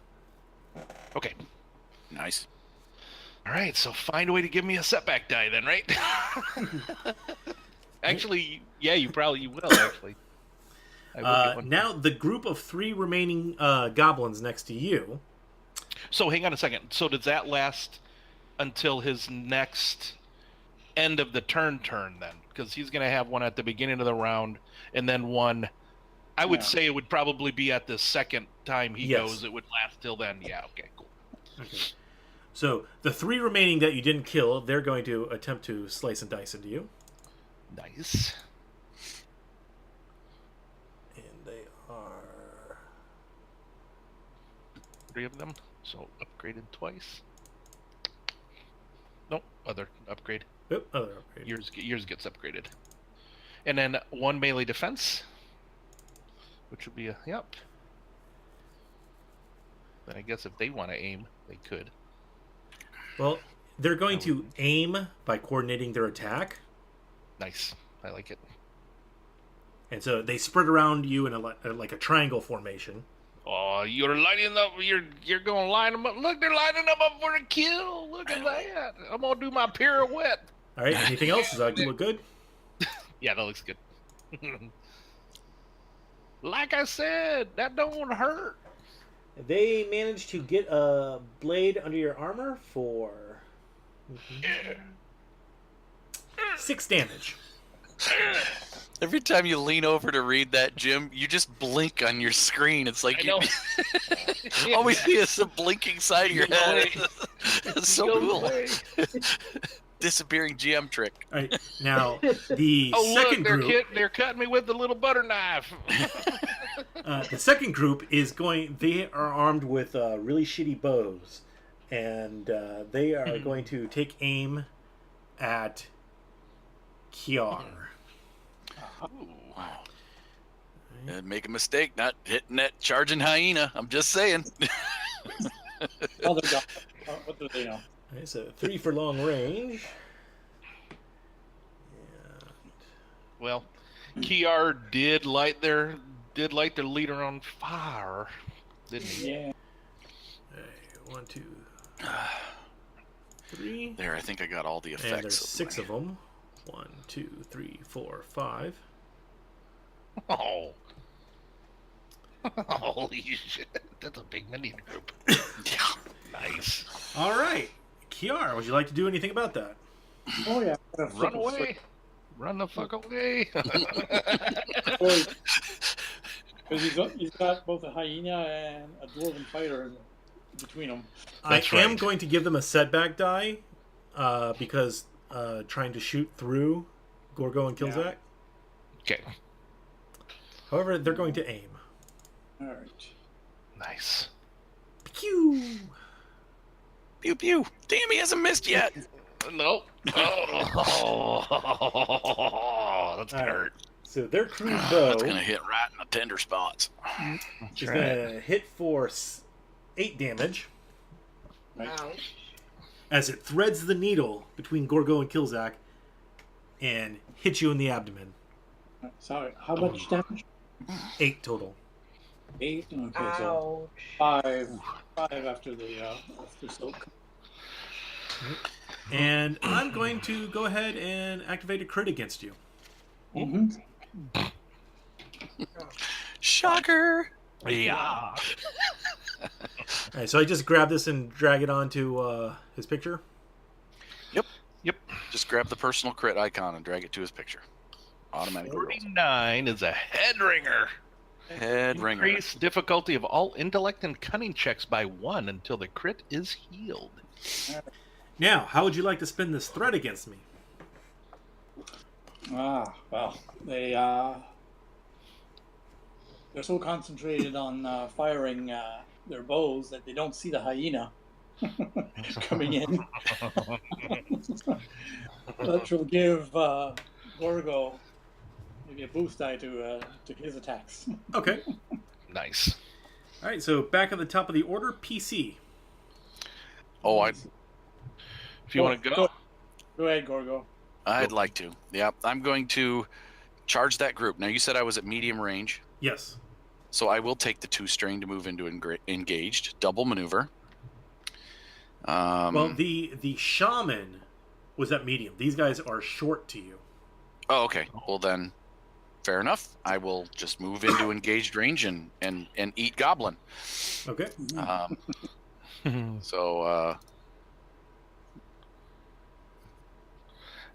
Okay. Nice. All right. So find a way to give me a setback die then, right? Actually, yeah, you will actually. I will get one. Now the group of 3 remaining goblins next to you. So hang on a second. So does that last until his next end of the turn then? Because he's going to have one at the beginning of the round and then one. I would say it would probably be at the second time he Yes. goes. It would last till then. Yeah. Okay. Cool. Okay. So the 3 remaining that you didn't kill, they're going to attempt to slice and dice into you. Nice. And they are... 3 of them. So upgraded twice. Nope. Other upgrade. Oh, other upgrade. Yours gets upgraded. And then 1 melee defense. Which would be a yep. Then I guess if they want to aim, they could. Well, they're going to aim by coordinating their attack. Nice. I like it. And so they spread around you in like a triangle formation. Oh, you're lining up. You're gonna line them up. Look, they're lining them up for a kill. Look at that. I'm gonna do my pirouette. All right, anything else? Does that look good? Yeah, that looks good. Like I said, that don't hurt. They managed to get a blade under your armor for 6 damage. Every time you lean over to read that, Jim, you just blink on your screen. It's like I know. all we see is the blinking side of your head. It's so cool. Disappearing GM trick. All right, now the Oh second look, group. they're cutting me with the little butter knife. The second group is going. They are armed with really shitty bows, and they are going to take aim at Kiar. Wow. Make a mistake not hitting that charging hyena. I'm just saying. Other guy. What do they know? Okay, so 3 for long range. Well, Kiar did light their leader on fire, didn't he? Yeah. Okay, 1, 2. 3. There, I think I got all the effects. And there's 6 of them. 1, 2, 3, 4, 5. Oh. Holy shit. That's a big minion group. Yeah. Nice. All right. Kiara, would you like to do anything about that? Oh yeah. Run away. Run the fuck away. Because he's got both a hyena and a dwarven fighter between them. That's I am right. going to give them a setback die because trying to shoot through Gorgo and Kilzak. Okay. However, they're going to aim. All right. Nice. Pew! Pew pew. Damn, he hasn't missed yet. Nope. Oh, that's gonna hurt. So their crude bow That's gonna hit right in the tender spots. is going to hit for 8 damage Right. Ouch. as it threads the needle between Gorgo and Kilzak and hits you in the abdomen. Sorry. How much damage? 8 total. 8. Okay, so Ouch. 5 after the soak. And I'm going to go ahead and activate a crit against you. Mm-hmm. Shocker. Yeah. All right, so I just grab this and drag it onto his picture. Yep. Just grab the personal crit icon and drag it to his picture. Automatically rolls. 49 is a head ringer. Head ringer. Increase difficulty of all intellect and cunning checks by 1 until the crit is healed. Now, how would you like to spin this threat against me? Well, they're so concentrated on firing their bows that they don't see the hyena coming in. That will give Gorgo maybe a boost die to his attacks. Okay. Nice. All right, so back at the top of the order, PC. Oh, If you want to go. Go ahead, Gorgo. I'd like to. Yeah, I'm going to charge that group. Now, you said I was at medium range, Yes. so I will take the 2 string to move into engaged, double maneuver. Well, the shaman was at medium. These guys are short to you. Oh, okay. Well, then, fair enough. I will just move into engaged range and eat goblin. Okay. So,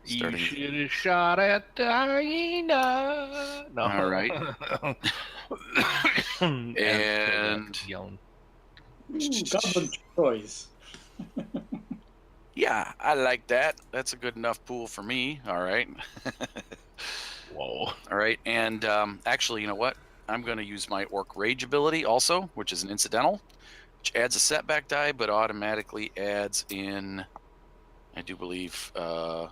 You starting. should have shot at the hyena. No. All right. And Ooh, goblin choice. Yeah, I like that. That's a good enough pool for me. All right. Whoa. All right. And actually, you know what? I'm going to use my Orc Rage ability also, which is an incidental, which adds a setback die, but automatically adds in, I do believe, 2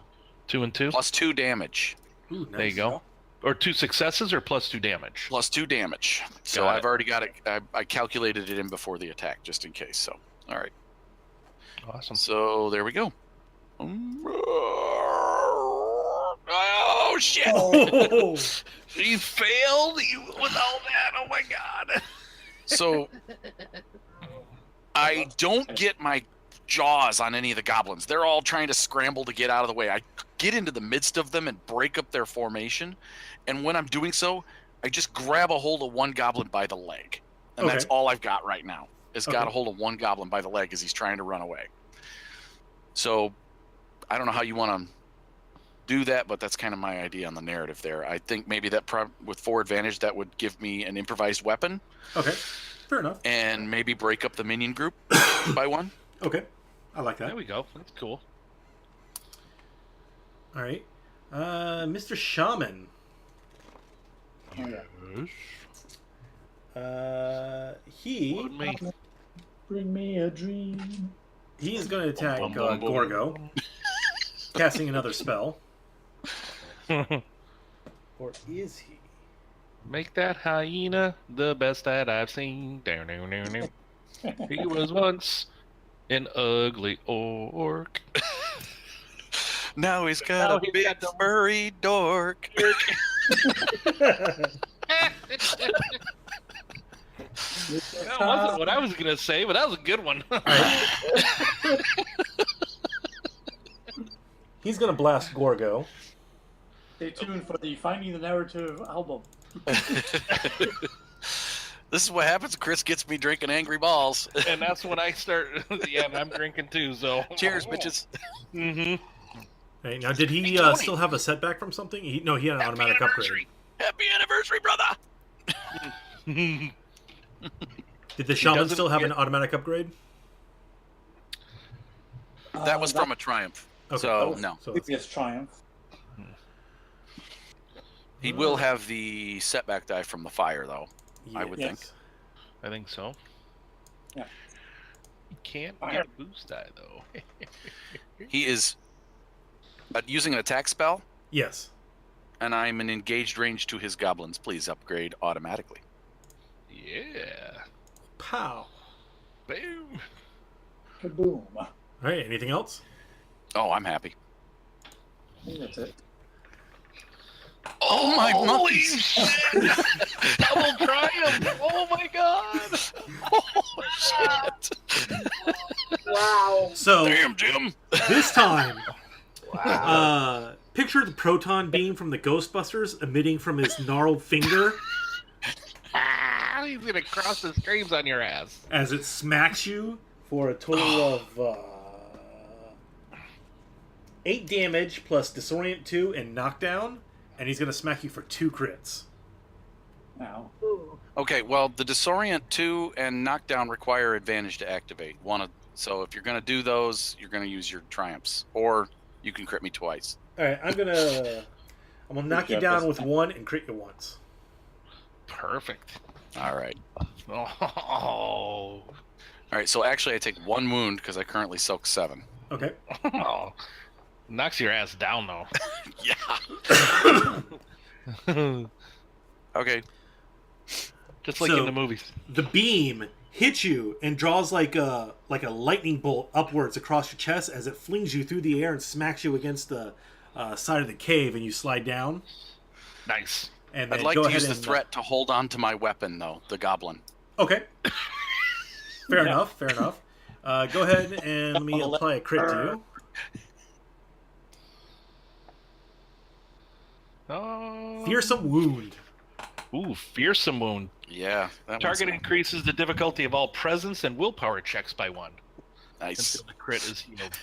and 2. plus 2 damage. Ooh, nice. There you go. Or 2 successes or plus 2 damage. Plus 2 damage. So Got I've it. already got it. I calculated it in before the attack, just in case. So, all right. Awesome. So there we go. Oh shit! Oh, You failed with all that. Oh my god. So I don't get my jaws on any of the goblins. They're all trying to scramble to get out of the way. I get into the midst of them and break up their formation. And when I'm doing so, I just grab a hold of one goblin by the leg. And that's Okay. all I've got right now. Is got Okay. a hold of one goblin by the leg as he's trying to run away. So I don't know how you want to do that, but that's kind of my idea on the narrative there. I think maybe that with 4 advantage, that would give me an improvised weapon okay. Fair enough. and maybe break up the minion group by 1. Okay. I like There that. we go. That's cool. All right. Mr. Shaman. Oh, yeah. He Load me. Bring me a dream. he is going to attack Bum, bum, bum, Gorgo, casting another spell. Or is he? Make that hyena the best that I've seen. Down, down, down, down. He was once an ugly orc. Now he's got Now a he's big got the- furry dork. That wasn't what I was gonna say, but that was a good one. He's gonna blast Gorgo. Stay tuned for the Finding the Narrative album. This is what happens. Chris gets me drinking Angry Balls. And that's when I start. Yeah, and I'm drinking too. So Cheers, bitches. Mm-hmm. Hey, now, did he still have a setback from something? He had an automatic upgrade. Happy anniversary, brother. Did the shaman doesn't still have get- an automatic upgrade? That was from a triumph. Okay. So no, So Previous triumph. he will have the setback die from the fire, though. I would think. yes. I think so. Yeah. You can't get a boost die though. He is using an attack spell, Yes. and I'm in engaged range to his goblins. Please upgrade automatically. Yeah. Pow. Boom. Kaboom. All right. Anything else? Oh, I'm happy. I think that's it. Oh my Holy monkeys! shit! Double triumph! Oh my god! Oh shit! Wow. So Damn, Jim! this time, Wow. picture the proton beam from the Ghostbusters emitting from his gnarled finger Ah, he's gonna cross the streams on your ass. as it smacks you for a total of 8 damage plus disorient 2 and knockdown, and he's gonna smack you for 2 crits. Now. Ooh. Okay, well, the disorient 2 and knockdown require advantage to activate. So if you're gonna do those, you're gonna use your triumphs, or you can crit me twice. All right, I'm gonna knock you down with 1 and crit you once. Perfect. All right. Oh. All right. So actually, I take 1 wound because I currently soak 7. Okay. Knocks your ass down though. Yeah. Okay. Just like So- in the movies. The beam hits you and draws like a lightning bolt upwards across your chest as it flings you through the air and smacks you against the side of the cave, and you slide down. Nice. And I'd then like go to ahead use the and threat to hold on to my weapon, though, the goblin. Okay. Fair enough. Fair enough. Go ahead and let me apply a crit to you. Oh. Fearsome wound. Ooh, fearsome wound. Yeah. That Target one's increases the difficulty of all presence and willpower checks by 1 nice. until the crit is healed.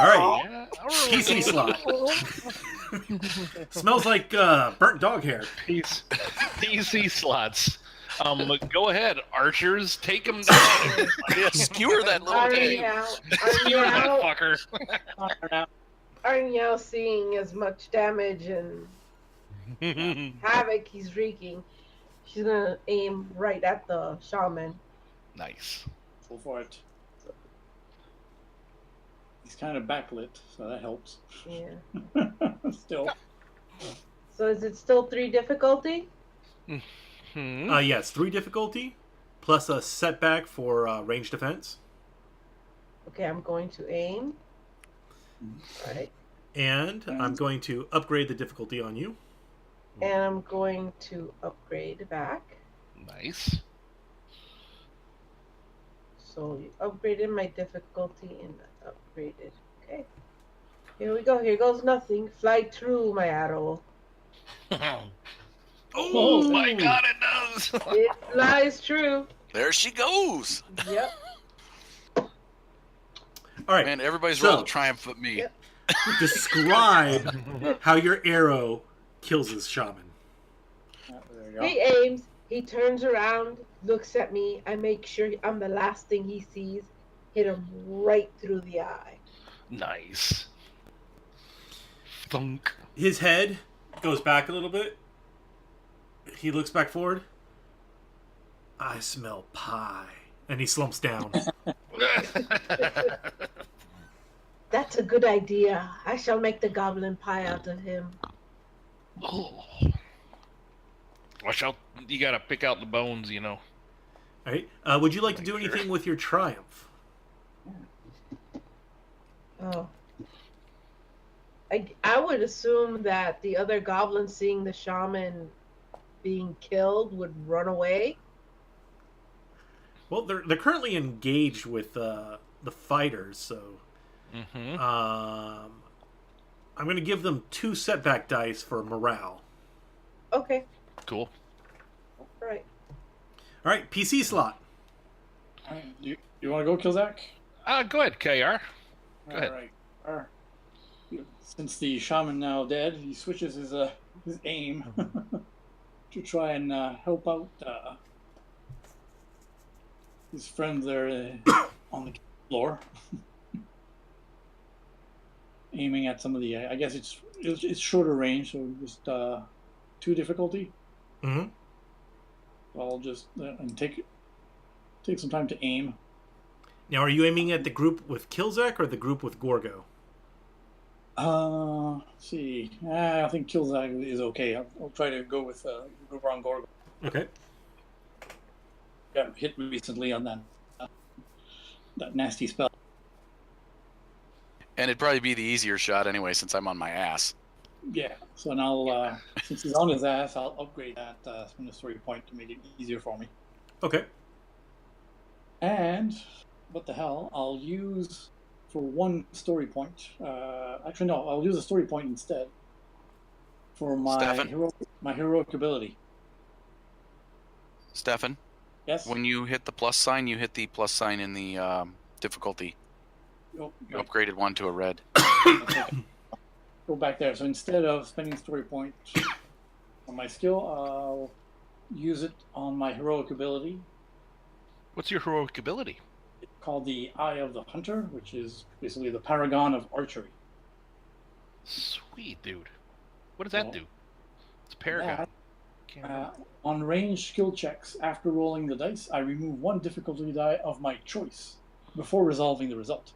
All right. Yeah. PC slot. Smells like burnt dog hair. PC slots. Go ahead, archers. Take him down. Yeah, skewer that little Are thing. you now? Skewer that fucker. Are you now seeing as much damage and havoc he's wreaking? She's gonna aim right at the shaman. Nice. Go for it. He's kind of backlit, so that helps. Yeah. Still. So is it still 3 difficulty? Yeah, it's 3 difficulty plus a setback for range defense. Okay, I'm going to aim. Right. And I'm going to upgrade the difficulty on you. And I'm going to upgrade back. Nice. So you upgraded my difficulty and upgraded. Okay. Here we go. Here goes nothing. Fly through my arrow. Oh my god, it does! It flies true. There she goes. Yep. All right. Man, everybody's So- rolled a triumph but me. Yep. Describe how your arrow kills this shaman. There you go. He aims. He turns around, looks at me. I make sure I'm the last thing he sees. Hit him right through the eye. Nice. Thunk. His head goes back a little bit. He looks back forward. I smell pie. And he slumps down. That's a good idea. I shall make the goblin pie out of him. Oh. Watch out. You gotta pick out the bones, you know. All right. Would you like to do anything with your triumph? Oh. I would assume that the other goblins seeing the shaman being killed would run away. Well, they're currently engaged with the fighters, so Mm-hmm. I'm going to give them 2 setback dice for morale. Okay. Cool. All right. All right, PC slot. All right, you want to go, Killzak? Go ahead, KR. Go ahead. All right. Since the shaman now dead, he switches his aim to try and help out his friend there on the floor, aiming at some of the. I guess it's shorter range, so just 2 difficulty. Mm-hmm. I'll just and take some time to aim. Now, are you aiming at the group with Killzak or the group with Gorgo? Let's see. I think Killzak is okay. I'll try to go with the group around Gorgo. Okay. Got hit recently on that nasty spell. And it'd probably be the easier shot anyway, since I'm on my ass. Yeah. So now, since he's on his ass, I'll upgrade that from the story point to make it easier for me. Okay. And what the hell? I'll use for 1 story point. Actually, no. I'll use a story point instead for my heroic ability. Stefan, Yes. when you hit the plus sign, you hit the plus sign in the difficulty. Oh, You upgraded 1 to a red. go back there. So instead of spending story point on my skill, I'll use it on my heroic ability. What's your heroic ability? It's called the Eye of the Hunter, which is basically the paragon of archery. Sweet, dude. What does that Well, do? It's Paragon. that, Can't remember. On range skill checks, after rolling the dice, I remove 1 difficulty die of my choice before resolving the result.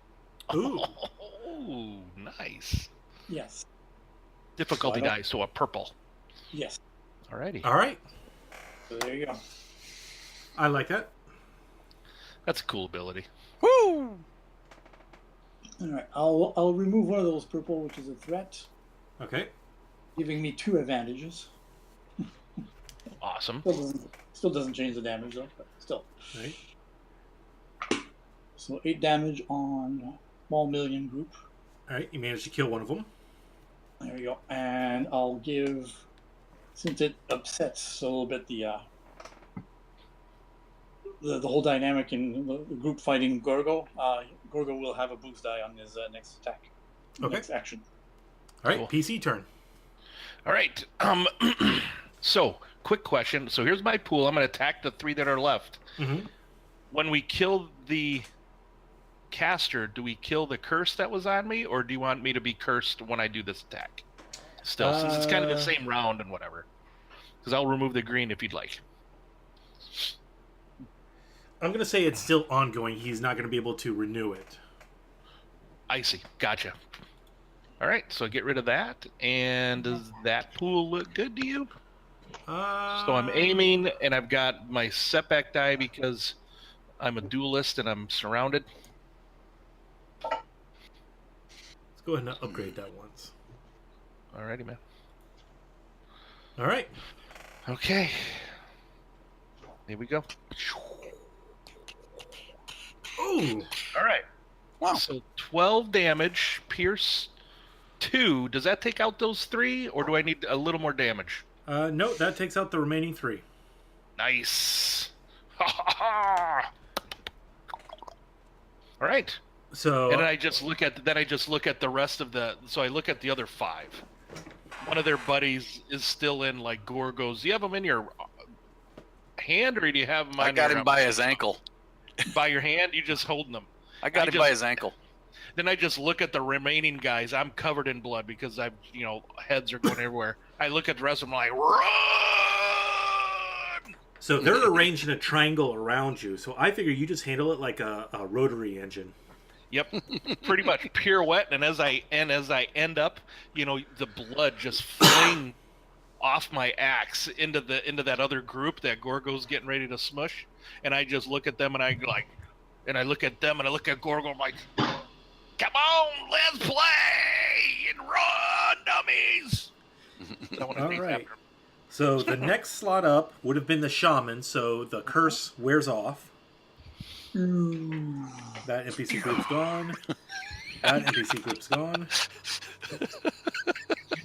Ooh. Oh, nice. Yes. Difficulty So I don't- dice, so a purple. Yes. Alrighty. All right. So there you go. I like that. That's a cool ability. Woo! All right. I'll remove 1 of those purple, which is a threat, Okay. giving me 2 advantages. Awesome. Still doesn't change the damage though, but still. Right. So 8 damage on small million group. All right. You managed to kill one of them. There you go. And I'll give, since it upsets a little bit the whole dynamic in the group fighting Gorgo, Gorgo will have a boost die on his next attack. Okay. Next action. All right. Cool. PC turn. All right. So, quick question. So here's my pool. I'm going to attack the 3 that are left. Mm-hmm. When we kill the caster, do we kill the curse that was on me, or do you want me to be cursed when I do this attack? Still, since it's kind of the same round and whatever. Because I'll remove the green if you'd like. I'm going to say it's still ongoing. He's not going to be able to renew it. I see. Gotcha. All right, so get rid of that. And does that pool look good to you? So I'm aiming, and I've got my setback die because I'm a duelist and I'm surrounded. Let's go ahead and upgrade that once. Alrighty, man. All right. Okay. Here we go. Ooh. All right. Wow. So 12 damage, pierce 2. Does that take out those 3, or do I need a little more damage? No, that takes out the remaining 3. Nice. Ha ha ha. All right. So And then I just look at the rest of the. So I look at the other 5. One of their buddies is still in like Gorgos. Do you have them in your hand, or do you have them? I on got your, him by his ankle. by your hand. You just holding them. I got him by his ankle. Then I just look at the remaining guys. I'm covered in blood because heads are going everywhere. I look at the rest of them like, run! So they're arranged in a triangle around you. So I figure you just handle it like a rotary engine. Yep, pretty much pirouette. And as I end up, the blood just fling off my axe into that other group that Gorgo's getting ready to smush. And I just look at them and I look at them and I look at Gorgo. I'm like, come on, let's play and run, dummies. All right. So the next slot up would have been the shaman. So the curse wears off. That NPC group's gone. That NPC group's gone.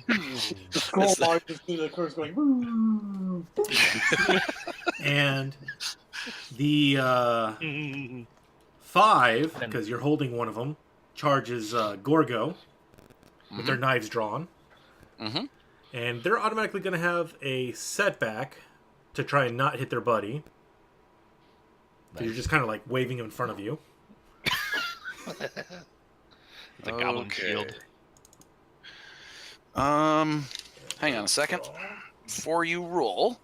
The scroll bar just through the curse going. "Woo." And the 5, because you're holding one of them, charges Gorgo with their knives drawn. Mm-hmm. And they're automatically going to have a setback to try and not hit their buddy. So you're just kind of like waving him in front of you. The goblin shield. Hang on a second. Before you roll.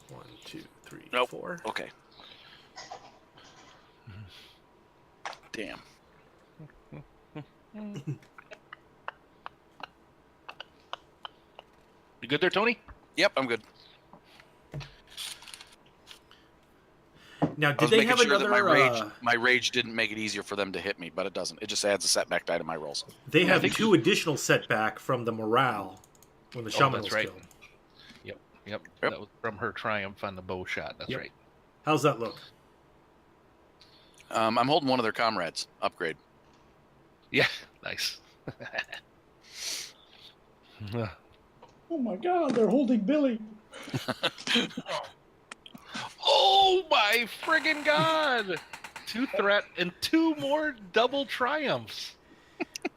1, 2, 3, Nope. 4. Okay. Damn. You good there, Tony? Yep, I'm good. Now, I did was they making have sure another? that my rage didn't make it easier for them to hit me, but it doesn't. It just adds a setback die to my rolls. They I have think 2 additional setback from the morale when the shaman that's was right. killed. Yep. Yep. That was from her triumph on the bow shot. That's Yep. right. How's that look? I'm holding one of their comrades. Upgrade. Yeah, nice. Oh my God! They're holding Billy. Oh my friggin' god! 2 threat and 2 more double triumphs.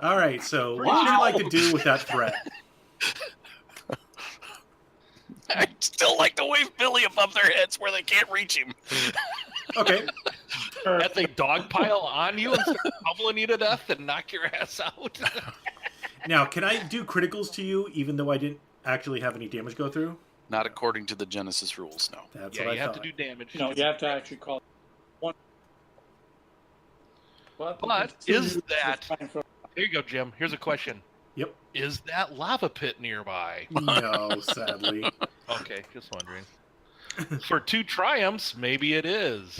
All right, so what would you like to do with that threat? I still like to wave Billy above their heads where they can't reach him. Okay. As they dogpile on you and start bubbling you to death and knock your ass out. Now, can I do criticals to you even though I didn't actually have any damage go through? Not according to the Genesis rules, no. That's Yeah, what you I have thought. to do damage. No, you have to actually call one. But it's is still that- fine for- Here you go, Jim. Here's a question. Yep. Is that lava pit nearby? No, sadly. Okay, just wondering. For 2 triumphs, maybe it is.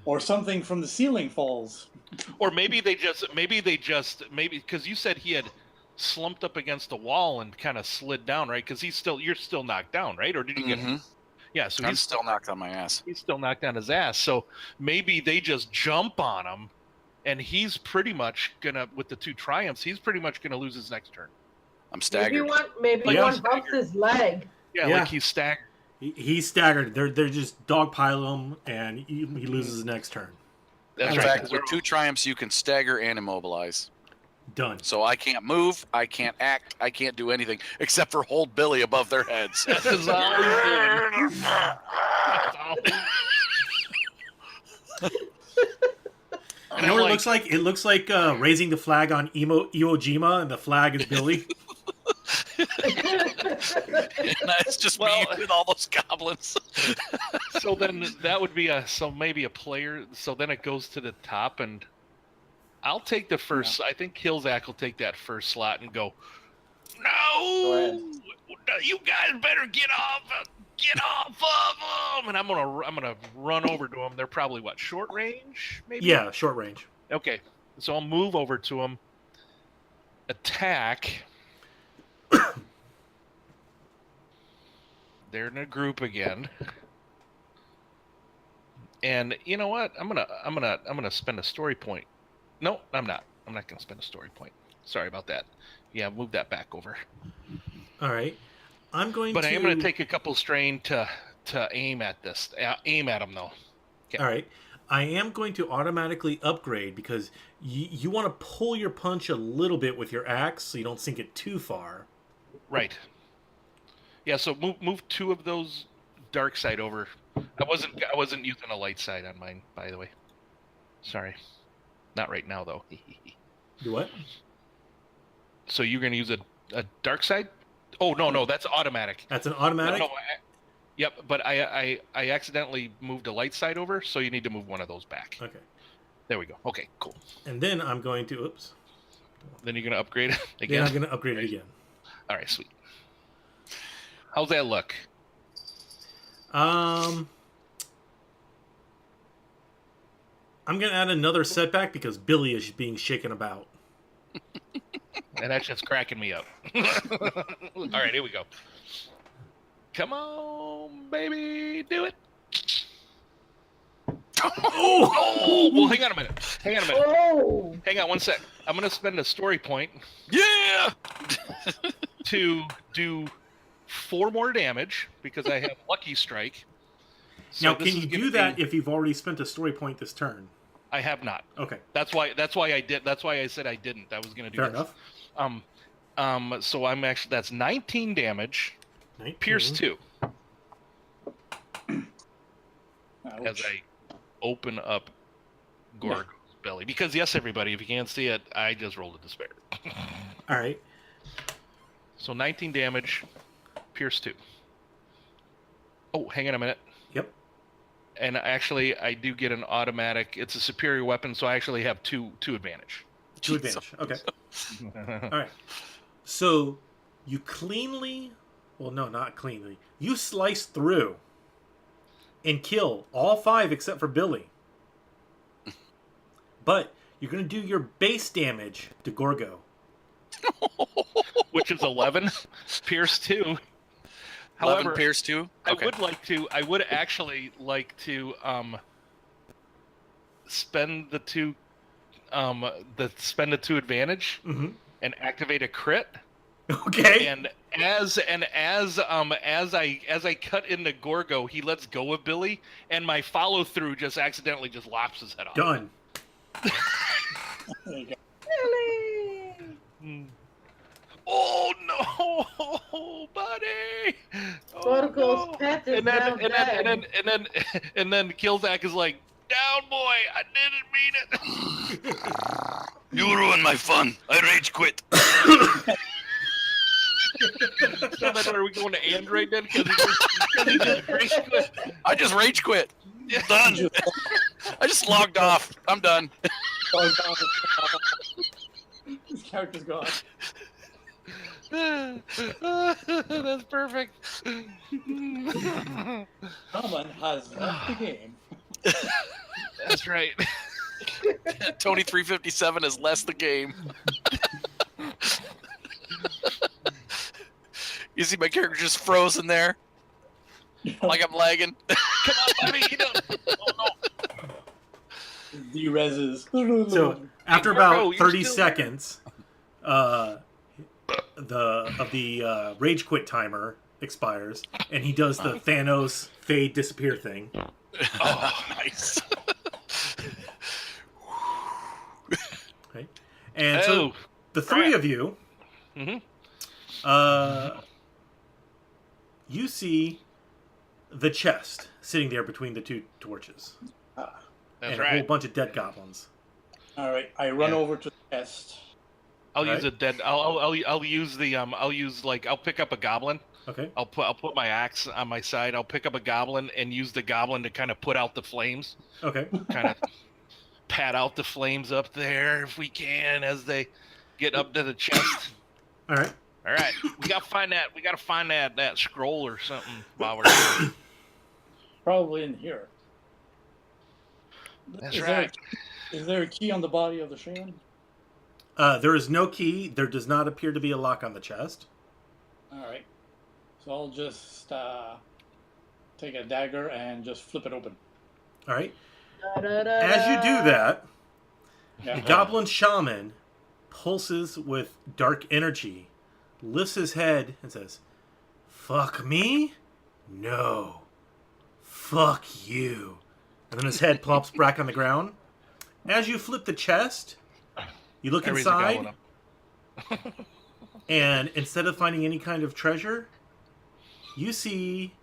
Or something from the ceiling falls. Or maybe because you said he had slumped up against a wall and kind of slid down, right? Because you're still knocked down, right? Or did you get? Mhm. Yeah, so I'm still knocked on my ass. he's still knocked on his ass. So maybe they just jump on him, and he's pretty much gonna, with the 2 triumphs, he's pretty much gonna lose his next turn. I'm staggered. Maybe Yeah. one bumps his leg. Yeah, Yeah. like he's staggered. He's staggered. They're just dogpile him, and he loses his next turn. That's In right. fact, 'cause with 2 triumphs, you can stagger and immobilize. Done. So I can't move, I can't act, I can't do anything except for hold Billy above their heads. That's all he's doing. That's all. You know what it looks like? It looks like raising the flag on Iwo Jima, and the flag is Billy. And it's just Well, me with all those goblins. So then that would be maybe a player. So then it goes to the top, and I'll take the first. I think Killzak will take that first slot and go. No, you guys better get off of them! And I'm gonna run over to them. They're probably what, short range, maybe? Yeah, short range. Okay, so I'll move over to them, attack. They're in a group again. And you know what? I'm gonna spend a story point. No, I'm not. I'm not gonna spend a story point. Sorry about that. Yeah, move that back over. All right. I'm going But to... I am gonna take a couple strain to aim at this. Aim at them though. Okay. All right. I am going to automatically upgrade because you want to pull your punch a little bit with your axe so you don't sink it too far. Right. Yeah. So move 2 of those dark side over. I wasn't using a light side on mine, by the way. Sorry. Not right now though. Do what? So you're gonna use a dark side? Oh no, that's automatic. That's an automatic? No, yep, but I accidentally moved a light side over, so you need to move one of those back. Okay. There we go. Okay, cool. And then I'm going to... Oops. Then you're gonna upgrade it Then again. I'm going to upgrade it again. All right, sweet. How's that look? I'm going to add another setback because Billy is being shaken about. And that shit's cracking me up. All right, here we go. Come on, baby, do it. Oh, well, hang on a minute. Oh! Hang on 1 sec. I'm going to spend a story point Yeah. to do 4 more damage because I have Lucky Strike. So Now, this can is you gonna do that be- if you've already spent a story point this turn? I have not. Okay, That's why I did. That's why I said I didn't. I was going to do fair this. enough. So I'm actually that's 19 damage. 19. Pierce 2 Ouch. as I open up Gorgo's belly. Because yes, everybody, if you can't see it, I just rolled a despair. All right. So 19 damage, Pierce 2. Oh, hang on a minute. Yep. And actually, I do get an automatic. It's a superior weapon, so I actually have two advantage. 2 advantage. Okay. All right. So you cleanly, well, no, not cleanly. You slice through and kill all 5 except for Billy. But you're going to do your base damage to Gorgo. Which is 11, Pierce 2. 11 However, Pierce 2. Okay. I would actually like to spend the 2 advantage Mm-hmm. and activate a crit. Okay. And as I cut into Gorgo, he lets go of Billy, and my follow through just accidentally just lops his head off. Done. There you go. Billy! Mm. Oh no, buddy! Oh, Gorgo's no. pet is And then, now dead. and then Killzak is like, "Down, boy! I didn't mean it." You ruined my fun. I rage quit. So then are we going to Android then? Because he just rage quit. I just rage quit. Done. I just logged off. I'm done. This character's gone. That's perfect. Someone has left the game. That's right. Tony 357 has left the game. You see my character just frozen there, like I'm lagging. Come on, buddy. You don't. Oh no. De-reses. So after Gorgo, about you're 30 still seconds, the rage quit timer expires, and he does the Thanos fade disappear thing. Oh, nice. Okay, and so the 3 of you, Mhm. You see the chest sitting there between the 2 torches, That's and a right. whole bunch of dead goblins. All right, I run Yeah. over to the chest. I'll Right. use a dead. I'll use the I'll pick up a goblin. Okay. I'll put my axe on my side. I'll pick up a goblin and use the goblin to kind of put out the flames. Okay. Kind of pat out the flames up there if we can as they get up to the chest. All right. All right, we gotta find that scroll or something while we're here. Probably in here. That's Is right. Is there a key on the body of the Shaman? There is no key. There does not appear to be a lock on the chest. All right. So I'll just take a dagger and just flip it open. All right. Da-da-da-da. As you do that, Yeah. the goblin shaman pulses with dark energy, lifts his head, and says, "Fuck me? No. Fuck you." And then his head plops back on the ground. As you flip the chest, you look I raise the goblin inside, up. and instead of finding any kind of treasure, you see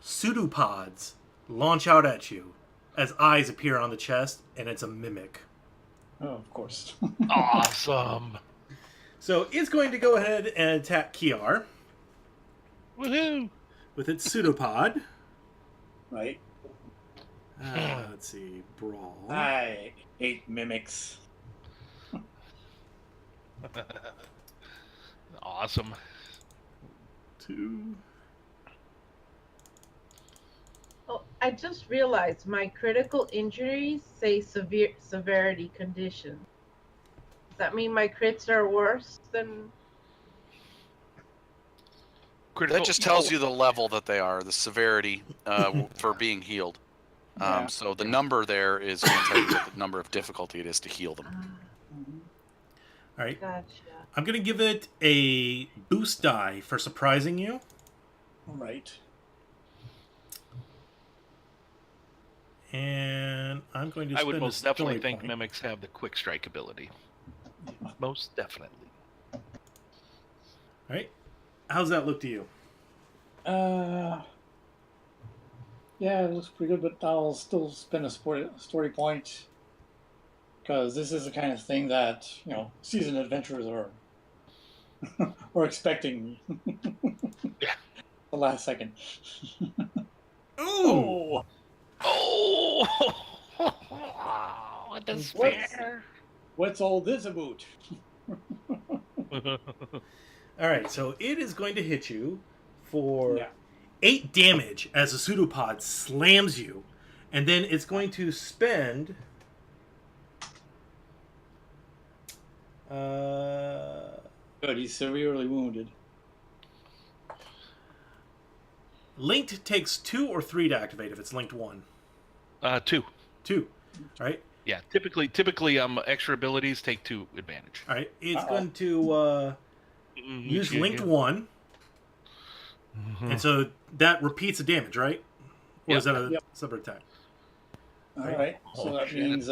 pseudopods launch out at you as eyes appear on the chest, and it's a mimic. Oh, of course. Awesome. So it's going to go ahead and attack Kiar Woohoo! with its pseudopod. Right. Let's see, brawl. I hate mimics. Awesome. 2. Oh, I just realized my critical injuries say severity condition. Does that mean my crits are worse than? Critical. That just tells you the level that they are, the severity for being healed. Yeah. So the number there is going to tell you what the number of difficulty it is to heal them. Mhm. All right. Gotcha. I'm going to give it a boost die for surprising you. All right. And I'm going to I spend would a most definitely story think point. mimics have the quick strike ability. Most definitely. All right. How's that look to you? Yeah, it looks pretty good, but I'll still spend a story point because this is the kind of thing that seasoned adventurers are or expecting. Yeah. The last second. Ooh! Oh! What despair! What's all this about? All right, so it is going to hit you for Yeah. 8 damage as the pseudopod slams you, and then it's going to spend Good, he's severely wounded. linked takes 2 or 3 to activate if it's linked 1. 2. 2. All right. Yeah, typically, extra abilities take 2 advantage. All right. It's Uh-oh. going to use linked 1, and so that repeats the damage, right? Or Yep. is that a Yep. separate attack? All right, so Oh, that shit. means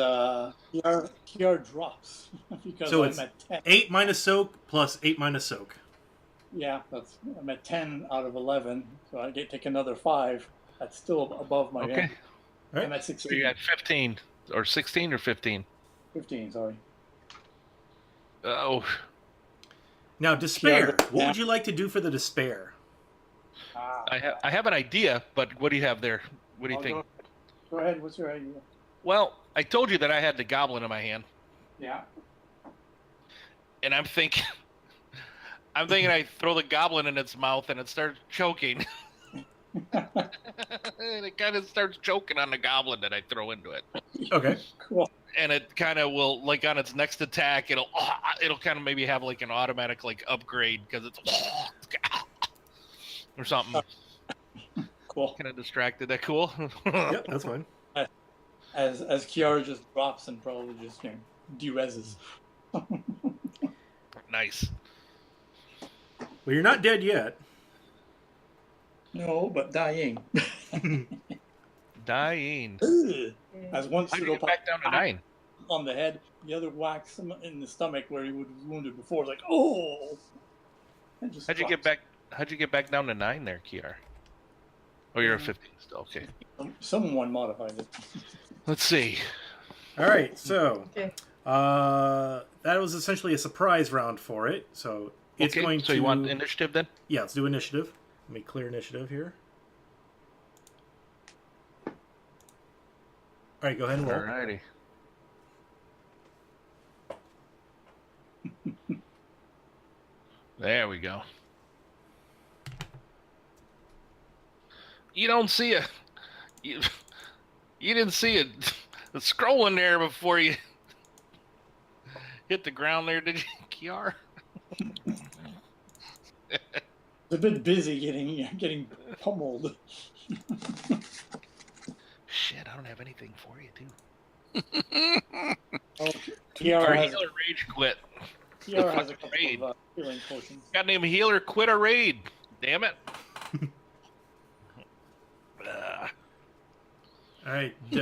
PR drops because So I'm it's at 10. 8 minus soak plus 8 minus soak. Yeah, I'm at 10 out of 11, so I take another 5. That's still above my Okay. Right. I'm at So 16. you're at 15. Or 16 or 15? 15, sorry. Oh. Now, despair. Yeah. What would you like to do for the despair? I have an idea, but what do you have there? What do you think? Go ahead, what's your idea? Well, I told you that I had the goblin in my hand, Yeah. and I'm thinking I throw the goblin in its mouth and it starts choking. And it kind of starts choking on the goblin that I throw into it. Okay. Cool. And it kind of will, like on its next attack, it'll kind of maybe have like an automatic like upgrade because it's or something. Cool. Kind of distracted. That cool? Yep, that's fine. As Kiara just drops and probably just de-reses. Nice. Well, you're not dead yet. No, but dying. Dying. As one How did you get back down to 9? on the head, the other whacks him in the stomach where he was wounded before. Like, oh! And just How'd you get back down to 9 there, Kiara? Oh, you're at 15 still. Okay. Someone modified it. Let's see. All right, so Okay. that was essentially a surprise round for it. So it's going to. So you want initiative then? Yeah, let's do initiative. Let me clear initiative here. All right, go ahead and roll. Alrighty. There we go. You don't see you didn't see it scrolling there before you hit the ground there, did you, Kiara? It's a bit busy getting pummeled. Shit, I don't have anything for you, too. Oh, Our Kiara has, healer rage quit. Kiara has a Fucking couple raid. of healing potions. Goddamn healer quit a raid. Damn it. All right. He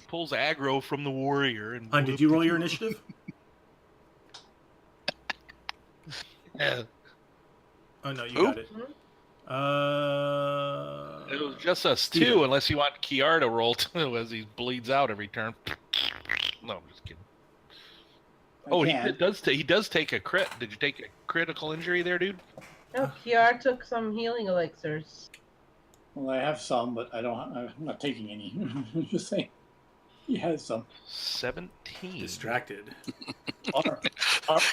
pulls aggro from the warrior. And Did you roll your initiative? Yeah. Oh no, you Who? got it. It was just us Steven. two, unless you want Kiara to roll too, as he bleeds out every turn. No, I'm just kidding. Oh, he does take a crit. Did you take a critical injury there, dude? No, Kiara took some healing elixirs. Well, I have some, but I'm not taking any. Just saying, he has some. 17. Distracted.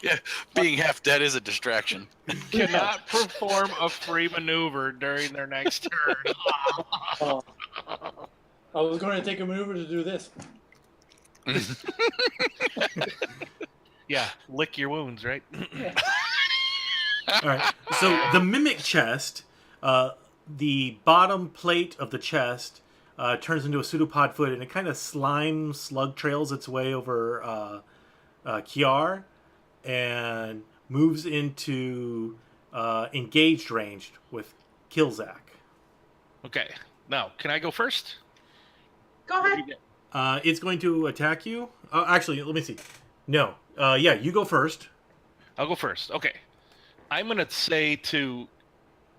Yeah, being half dead is a distraction. Cannot perform a free maneuver during their next turn. I was going to take a maneuver to do this. Yeah, lick your wounds, right? All right. So the mimic chest, the bottom plate of the chest turns into a pseudopod foot, and it kind of slime slug trails its way over Kiar and moves into engaged range with Kilzak. Okay. Now, can I go first? Go ahead. It's going to attack you. Actually, let me see. No. Yeah, you go first. I'll go first. Okay. I'm going to say to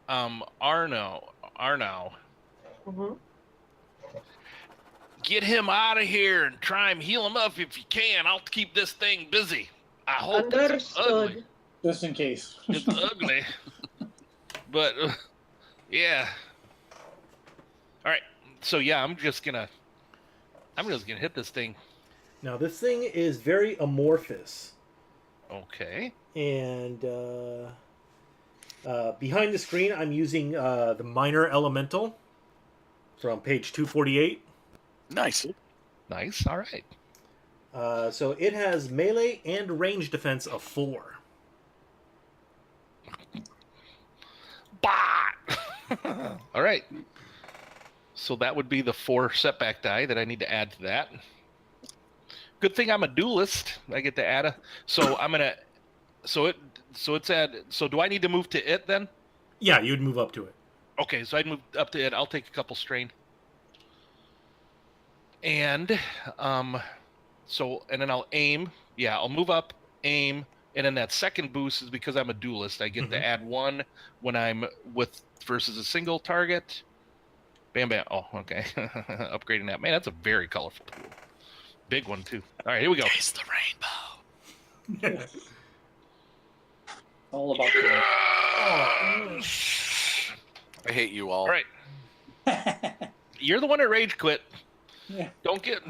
Arno, Mm-hmm. get him out of here and try and heal him up if you can. I'll keep this thing busy. I hope it's ugly. Understood. Just in case. It's ugly. But, yeah. All right. So, yeah, I'm just going to hit this thing. Now, this thing is very amorphous. Okay. And behind the screen, I'm using the Minor Elemental from page 248. Nice. Nice. All right. So it has melee and range defense of 4. Bah! All right. So that would be the 4 setback die that I need to add to that. Good thing I'm a duelist. I get to add a. So I'm gonna. So it's at. So do I need to move to it then? Yeah, you would move up to it. Okay, so I'd move up to it. I'll take a couple strain. And so and then I'll aim. Yeah, I'll move up, aim, and then that second boost is because I'm a duelist. I get to add 1 when I'm with versus a single target. Bam, bam. Oh, okay. Upgrading that. Man, that's a very colorful tool. Big one, too. All right, here we go. It's the rainbow. All about the I hate you all. All right. You're the one that rage quit. Yeah. Don't get.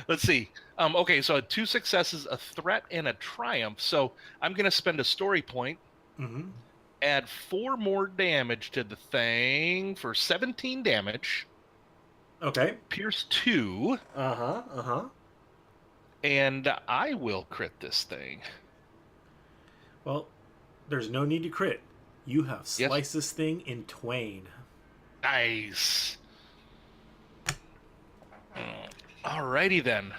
Let's see. Okay, so 2 successes, a threat, and a triumph. So I'm going to spend a story point, add 4 more damage to the thing for 17 damage. Okay. Pierce 2. And I will crit this thing. Well, there's no need to crit. You have sliced this thing in twain. Nice. Alrighty then.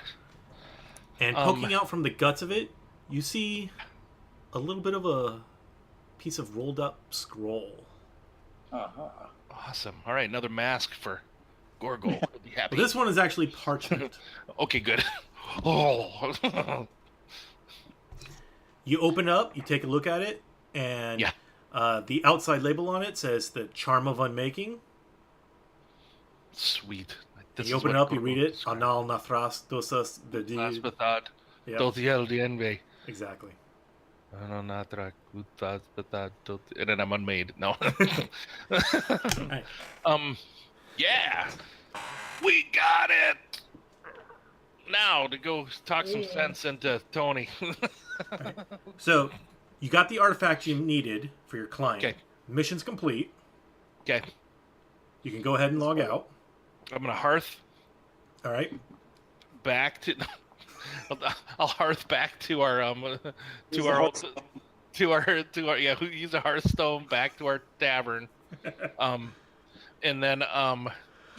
And poking out from the guts of it, you see a little bit of a piece of rolled up scroll. Awesome. All right, another mask for Gorgo. We'll be happy. Well, this one is actually parchment. Okay, good. Oh. You open it up, you take a look at it, and the outside label on it says the Charm of Unmaking. Sweet. You open it up, you read it. Anal Nathras Dosas the Dotiel Dienve. Exactly. And then I'm unmade. No. Right. Yeah. We got it. Now to go talk some sense into Tony. Right. So you got the artifact you needed for your client. Okay. Mission's complete. Okay. You can go ahead and log out. I'm gonna hearth All right. back to. I'll hearth back to our use a hearthstone back to our tavern. And then log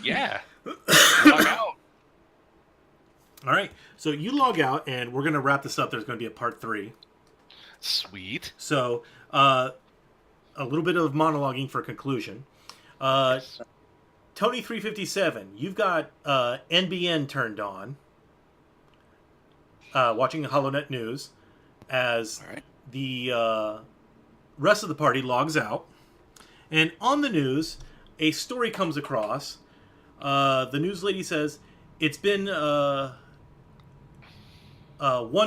out. All right. So you log out, and we're gonna wrap this up. There's gonna be a part 3. Sweet. So a little bit of monologuing for conclusion. Tony 357, you've got NBN turned on, watching HoloNet News, as the rest of the party logs out. And on the news, a story comes across. The news lady says, it's been 1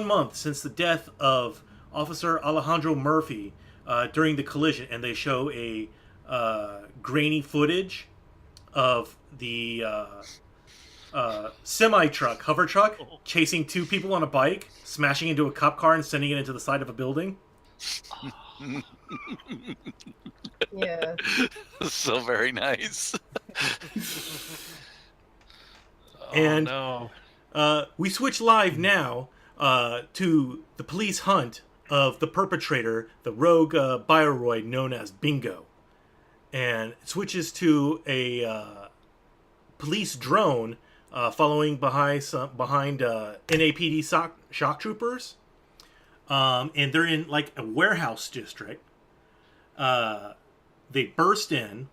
month since the death of Officer Alejandro Murphy during the collision, and they show a grainy footage of the semi-truck, hover truck, chasing 2 people on a bike, smashing into a cop car and sending it into the side of a building. Yeah. So very nice. And no. we switch live now to the police hunt of the perpetrator, the rogue bioroid known as Bingo. And it switches to a police drone following behind NAPD shock troopers. And they're in like a warehouse district. They burst in,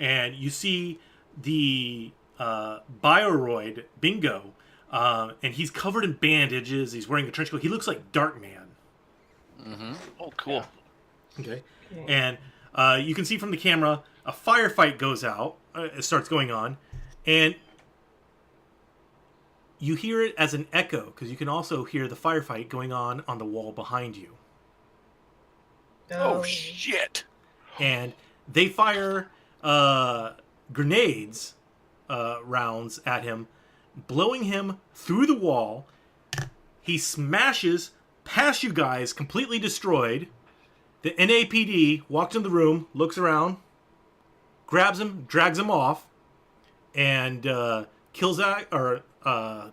and you see the bioroid Bingo, and he's covered in bandages. He's wearing a trench coat. He looks like Darkman. Mm-hmm. Oh, cool. Okay. And you can see from the camera a firefight goes out. It starts going on, and you hear it as an echo because you can also hear the firefight going on the wall behind you. Oh shit! And they fire grenades rounds at him, blowing him through the wall. He smashes past you guys, completely destroyed. The NAPD walks in the room, looks around, grabs him, drags him off, and kills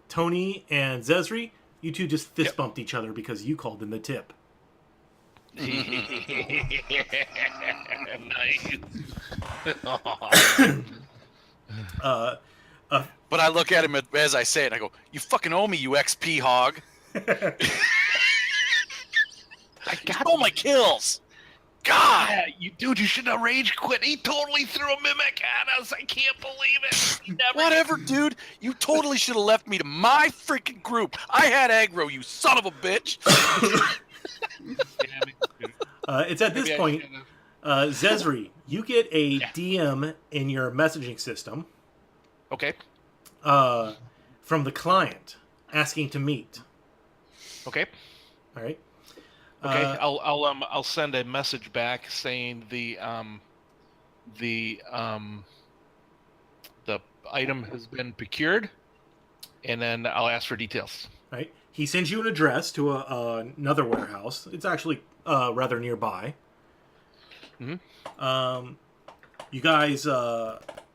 Tony and Zezri. You two just fist bumped each other because you called in the tip. Nice. But I look at him as I say it, and I go, "You fucking owe me, you XP hog." I got all my kills. God, yeah, you should have rage quit. He totally threw a mimic at us. I can't believe it. He never whatever, dude. You totally should have left me to my freaking group. I had aggro, you son of a bitch. It's at this point, Zezri, you get a DM in your messaging system. Okay. From the client asking to meet. Okay. All right. Okay. I'll send a message back saying the item has been procured, and then I'll ask for details. Right. He sends you an address to another warehouse. It's actually rather nearby. Mm-hmm. You guys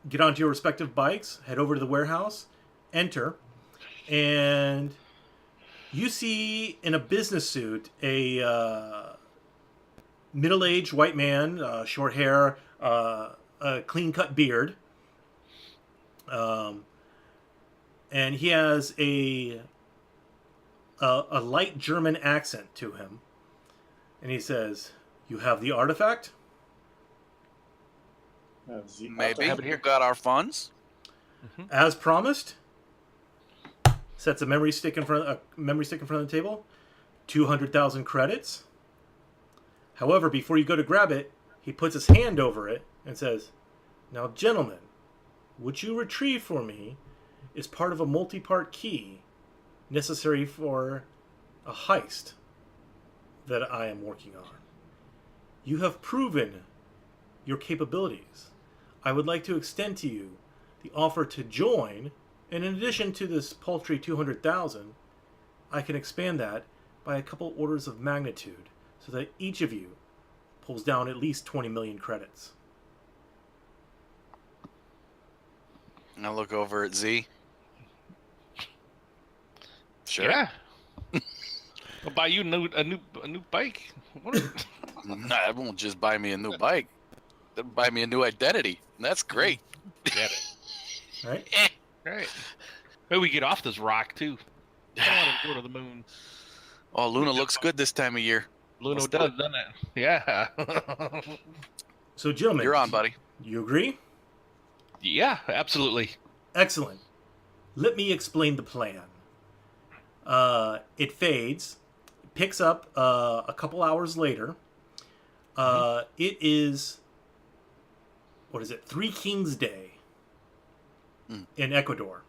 get onto your respective bikes, head over to the warehouse, enter, and you see in a business suit a middle-aged white man, short hair, a clean-cut beard, and he has a light German accent to him, and he says, "You have the artifact?" Maybe you got our funds. Mm-hmm. As promised. Sets a memory stick in front of the table. 200,000 credits. However, before you go to grab it, he puts his hand over it and says, "Now, gentlemen, what you retrieve for me is part of a multi-part key necessary for a heist that I am working on. You have proven your capabilities. I would like to extend to you the offer to join, and in addition to this paltry 200,000, I can expand that by a couple orders of magnitude so that each of you pulls down at least 20 million credits." And I look over at Z. Sure. Yeah. I'll buy you a new bike. Nah, that won't just buy me a new bike. That'll buy me a new identity. And that's great. Get it. All right? Right. Maybe we get off this rock too. I want to go to the moon. Oh, Luna looks good this time of year. Luna does, doesn't it? Yeah. So, gentlemen, You're on, buddy. You agree? Yeah, absolutely. Excellent. Let me explain the plan. It fades, picks up a couple hours later. It is, what is it, Three Kings Day in Ecuador,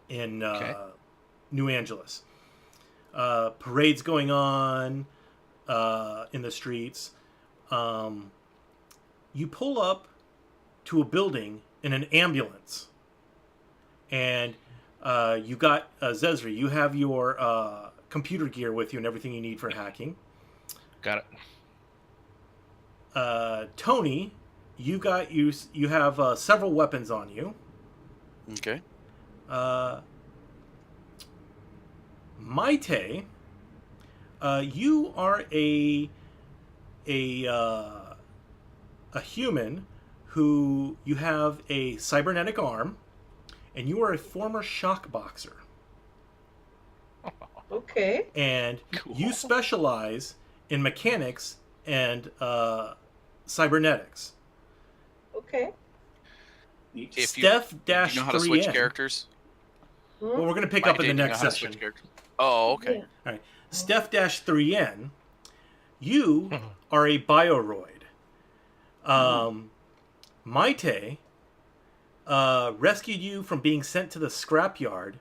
in New Angeles. Parades going on in the streets. You pull up to a building in an ambulance, and you got Zezri. You have your computer gear with you and everything you need for hacking. Got it. Tony, you have several weapons on you. Okay. Maite, you are a human who you have a cybernetic arm, and you are a former shock boxer. Okay. And Cool. you specialize in mechanics and cybernetics. Okay. Neat. If you, Steph do dash you know how to switch 3N. characters? Well, we're going to pick up in the Maite, do you know next how to session. switch characters? Oh, okay. Yeah. All right. Steph dash 3N, you are a bioroid. Maite rescued you from being sent to the scrapyard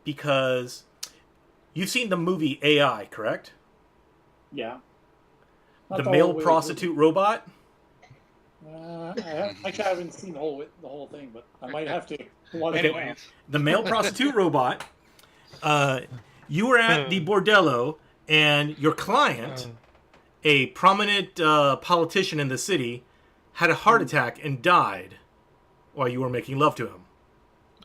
because you've seen the movie AI, correct? Yeah. The Not all male way prostitute robot? through. Actually, I haven't seen the whole thing, but I might have to watch it now. Anyways, The male prostitute robot. You were at the bordello, and your client, a prominent politician in the city, had a heart attack and died while you were making love to him.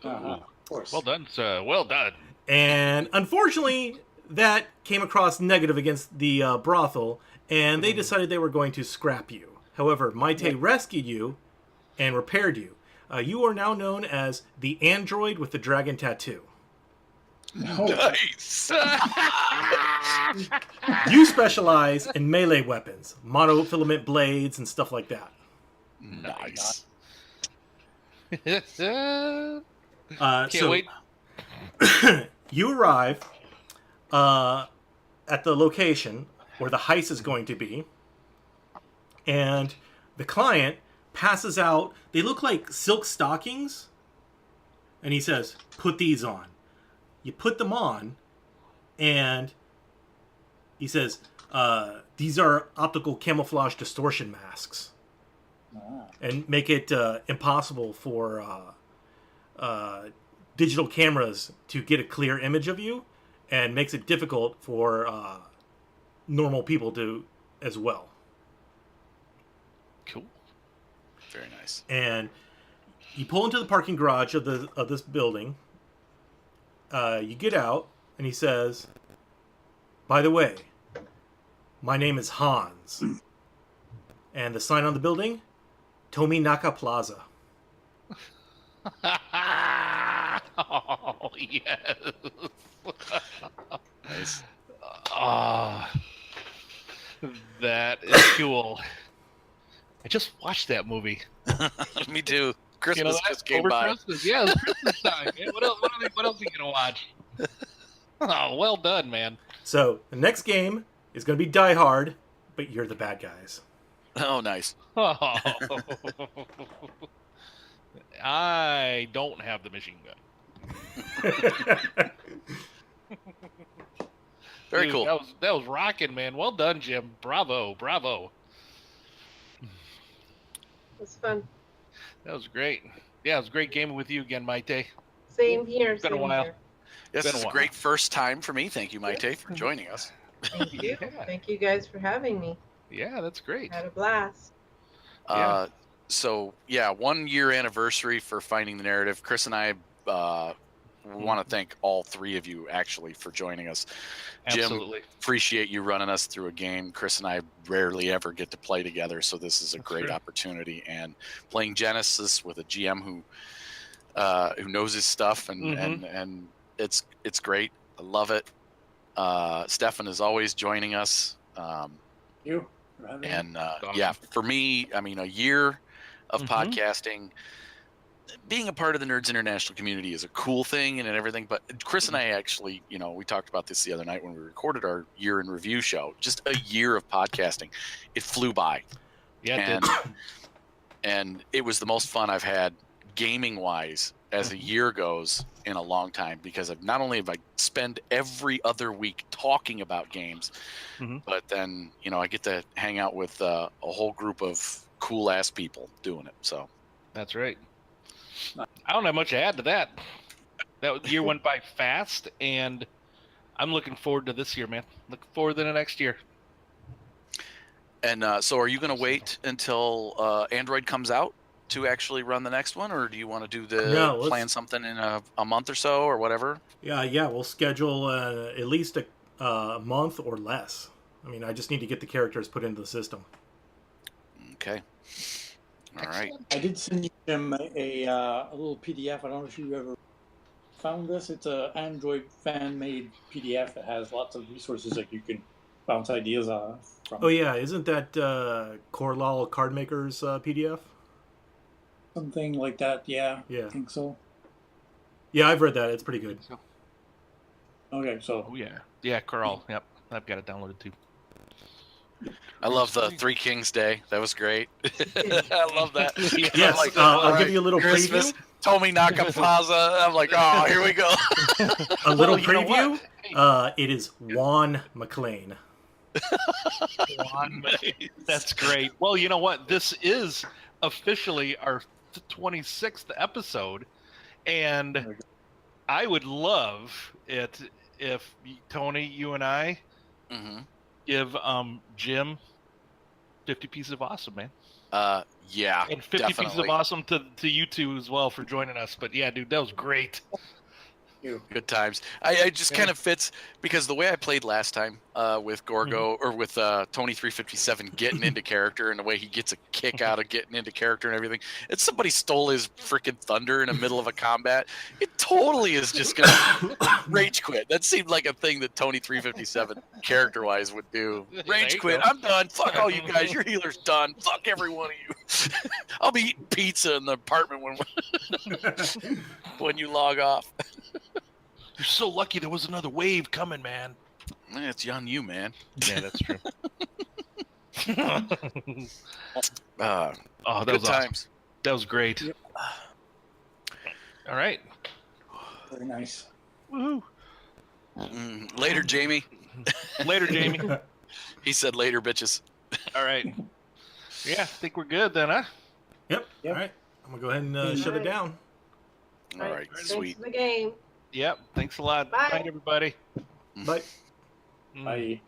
Of course. well done, sir. Well done. And unfortunately, that came across negative against the brothel, and they decided they were going to scrap you. However, Maite rescued you and repaired you. You are now known as the android with the dragon tattoo. No. Nice. You specialize in melee weapons, monofilament blades, and stuff like that. Nice. Can't So wait. you arrive at the location where the heist is going to be, and the client passes out. They look like silk stockings, and he says, "Put these on." You put them on, and he says, "These are optical camouflage distortion masks." Ah. And make it impossible for digital cameras to get a clear image of you, and makes it difficult for normal people to as well. Cool. Very nice. And you pull into the parking garage of this building. You get out, and he says, "By the way, my name is Hans." And the sign on the building, Tominaka Plaza. Oh, yes. Nice. Ah, that is cool. I just watched that movie. Me too. Christmas You know that? just came Over by. Christmas. Yeah, it's Christmas time. Man. What else are you going to watch? Oh, well done, man. So the next game is going to be Die Hard, but you're the bad guys. Oh, nice. Oh. I don't have the machine gun. Very Dude, cool. That was rocking, man. Well done, Jim. Bravo. It's fun. That was great. Yeah, it was a great gaming with you again, Maite. Same here. It's been a same while. here. Yes, been a it's a while. great first time for me. Thank you, Maite, for joining us. Thank you. Yeah. Thank you guys for having me. Yeah, that's great. Had a blast. Yeah. So, yeah, 1 year anniversary for Finding the Narrative. Chris and I want to thank all three of you, actually, for joining us. Jim, Absolutely. appreciate you running us through a game. Chris and I rarely ever get to play together, so this is a That's great true. opportunity. And playing Genesys with a GM who knows his stuff, and it's great. I love it. Stefan is always joining us. You for having me. And Awesome. yeah, for me, I mean, a year of Mhm. podcasting, being a part of the Nerds International community is a cool thing and everything. But Chris and I actually, we talked about this the other night when we recorded our year in review show. Just a year of podcasting, it flew by, Yeah, it and did. and it was the most fun I've had gaming wise as a year goes in a long time, because of not only have I spend every other week talking about games, Mhm. but then I get to hang out with a whole group of cool ass people doing it. So That's right. I don't have much to add to that. That year went by fast, and I'm looking forward to this year, man. Looking forward to the next year. and so are you going to wait until Android comes out to actually run the next one, or do you want to do the No, let's- plan something in a month or so or whatever? Yeah. We'll schedule at least a month or less. I mean, I just need to get the characters put into the system. Okay. All right. I did send him a little PDF. I don't know if you ever found this. It's a Android fan-made PDF that has lots of resources that you can bounce ideas from. Oh yeah, isn't that Corlal Cardmaker's PDF? Something like that. Yeah, Yeah. I think so. Yeah, I've read that. It's pretty good. Okay, so Oh yeah, yeah, Carl. Yep, I've got it downloaded too. I love the Three Kings Day. That was great. I love that. Yes, I'm like, I'll all give right, you a little Christmas, preview. Tomi Nakapaza. I'm like, oh, here we go. A little Well, you know preview. what? It is Juan McLean. That's great. Well, you know what? This is officially our 26th episode, and I would love it if Tony, you and I hmm give Jim 50 pieces of awesome, man. Yeah, And 50 pieces of definitely. awesome to you two as well for joining us. But yeah, dude, that was great. Good times. I just kind of fits because the way I played last time with Gorgo or with Tony 357 getting into character and the way he gets a kick out of getting into character and everything. If somebody stole his freaking thunder in the middle of a combat, it totally is just gonna rage quit. That seemed like a thing that Tony 357 character wise would do. There Rage you quit. go. I'm done. Fuck all you guys. Your healer's done. Fuck every one of you. I'll be eating pizza in the apartment when you log off. You're so lucky there was another wave coming, man. It's on you, man. Yeah, that's true. Uh, Oh, that good was awesome. times. That was great. Yep. All right. very nice. Woohoo. Later, Jamie. Later, Jamie. He said later, bitches. All right. Yeah, I think we're good then, huh? Yep. Yep. All right. I'm gonna go ahead and shut it down. All right, Thanks sweet. for the game. Yep. Thanks a lot. Bye. Bye, everybody. Bye. Mm. Bye.